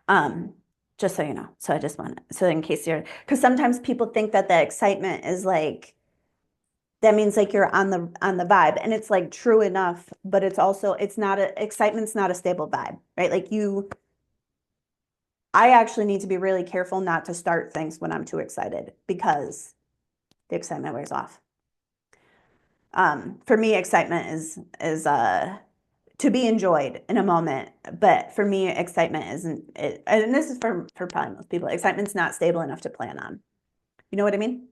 Um, just so you know. So I just want so in case because sometimes people think that the excitement is like that means like you're on the vibe, and it's like true enough, but it's not excitement's not a stable vibe, right? I actually need to be really careful not to start things when I'm too excited because the excitement wears off. For me, excitement is to be enjoyed in a moment, but for me, excitement isn't it, and this is for probably most people, excitement's not stable enough to plan on. You know what I mean?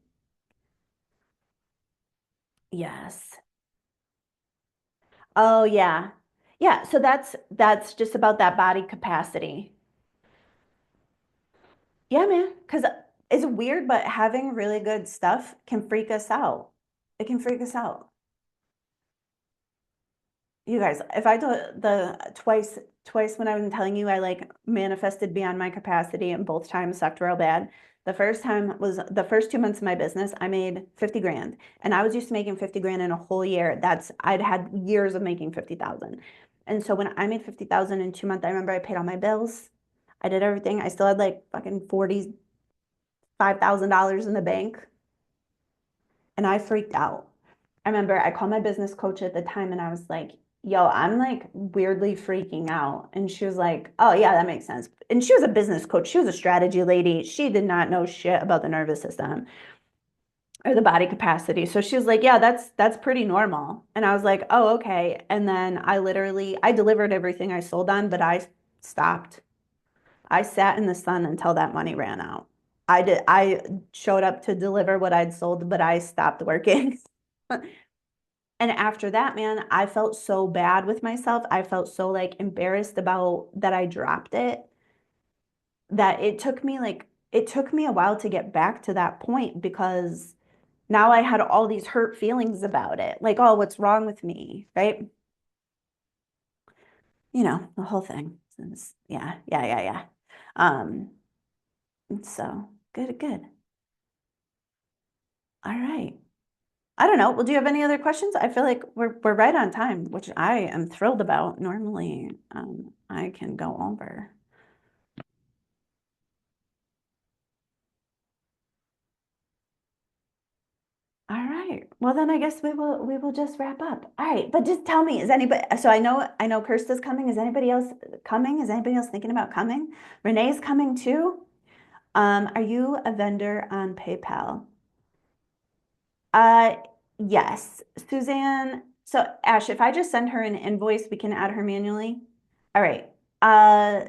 Yes. Oh yeah. Yeah, so that's just about that body capacity. Yeah, man, because it's weird, but having really good stuff can freak us out. It can freak us out. You guys, if I do the twice when I've been telling you I like manifested beyond my capacity and both times sucked real bad. The first time was the first 2 months of my business, I made 50 grand. And I was used to making 50 grand in a whole year. I'd had years of making 50,000. And so when I made 50,000 in 2 months, I remember I paid all my bills. I did everything. I still had like fucking $45,000 in the bank. And I freaked out. I remember I called my business coach at the time and I was like, yo, I'm like weirdly freaking out. And she was like, oh, yeah, that makes sense. And she was a business coach. She was a strategy lady. She did not know shit about the nervous system or the body capacity. So she was like, yeah, that's pretty normal. And I was like, oh, okay. And then I delivered everything I sold on, but I stopped. I sat in the sun until that money ran out. I showed up to deliver what I'd sold, but I stopped working. And after that, man, I felt so bad with myself. I felt so like embarrassed about that I dropped it that it took me a while to get back to that point because now I had all these hurt feelings about it. Like, oh, what's wrong with me? Right? You know, the whole thing. Yeah. Um, so good. All right. I don't know. Well, do you have any other questions? I feel like we're right on time, which I am thrilled about. Normally, I can go over. All right. Well, then I guess we will just wrap up. All right. But just tell me, is anybody, so I know Kirsta's coming. Is anybody else coming? Is anybody else thinking about coming? Renee's coming too. Are you a vendor on PayPal? Uh, yes. Suzanne, so Ash, if I just send her an invoice, we can add her manually. All right. Uh,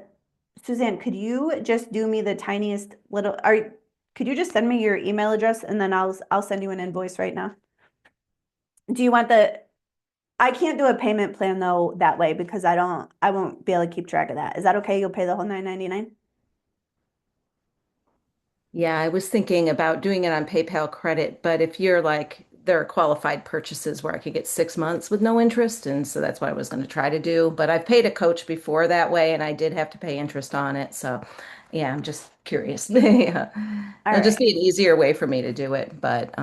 Suzanne, could you just do me the tiniest little, could you just send me your email address and then I'll send you an invoice right now? Do you want I can't do a payment plan though that way because I won't be able to keep track of that. Is that okay? You'll pay the whole $9.99? Yeah, I was thinking about doing it on PayPal credit, but if you're like, there are qualified purchases where I could get 6 months with no interest, and so that's what I was going to try to do. But I've paid a coach before that way, and I did have to pay interest on it. So, yeah, I'm just curious. Yeah, All it'll just right. be an easier way for me to do it. But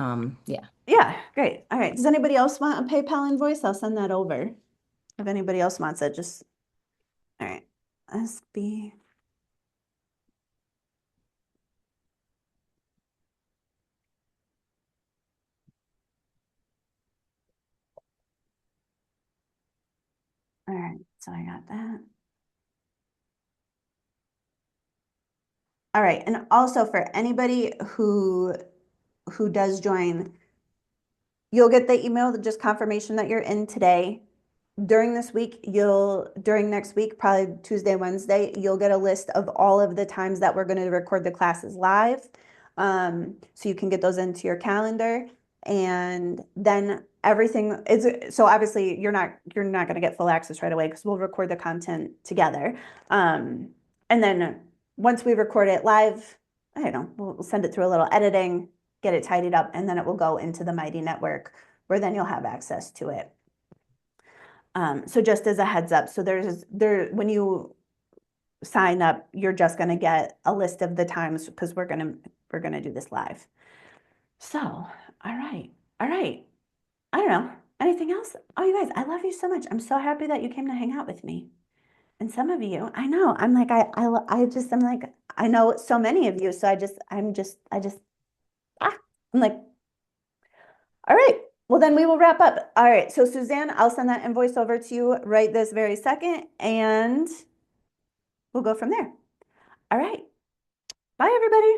yeah. Yeah, great. All right. Does anybody else want a PayPal invoice? I'll send that over. If anybody else wants it, just, all right. SB. All right. So I got that. All right. And also for anybody who does join, you'll get the email, just confirmation that you're in today. During this week, during next week, probably Tuesday, Wednesday, you'll get a list of all of the times that we're going to record the classes live. So you can get those into your calendar. And then everything is, so obviously you're not going to get full access right away because we'll record the content together. And then once we record it live, I don't know, we'll send it through a little editing, get it tidied up, and then it will go into the Mighty Network where then you'll have access to it. So just as a heads up, so when you sign up, you're just going to get a list of the times because we're gonna do this live. So, all right, all right. I don't know. Anything else? Oh, you guys, I love you so much. I'm so happy that you came to hang out with me. And some of you, I know, I'm like, I'm like, I know so many of you. So I'm like, all right. Well, then we will wrap up. All right. So Suzanne, I'll send that invoice over to you right this very second, and we'll go from there. All right. Bye, everybody.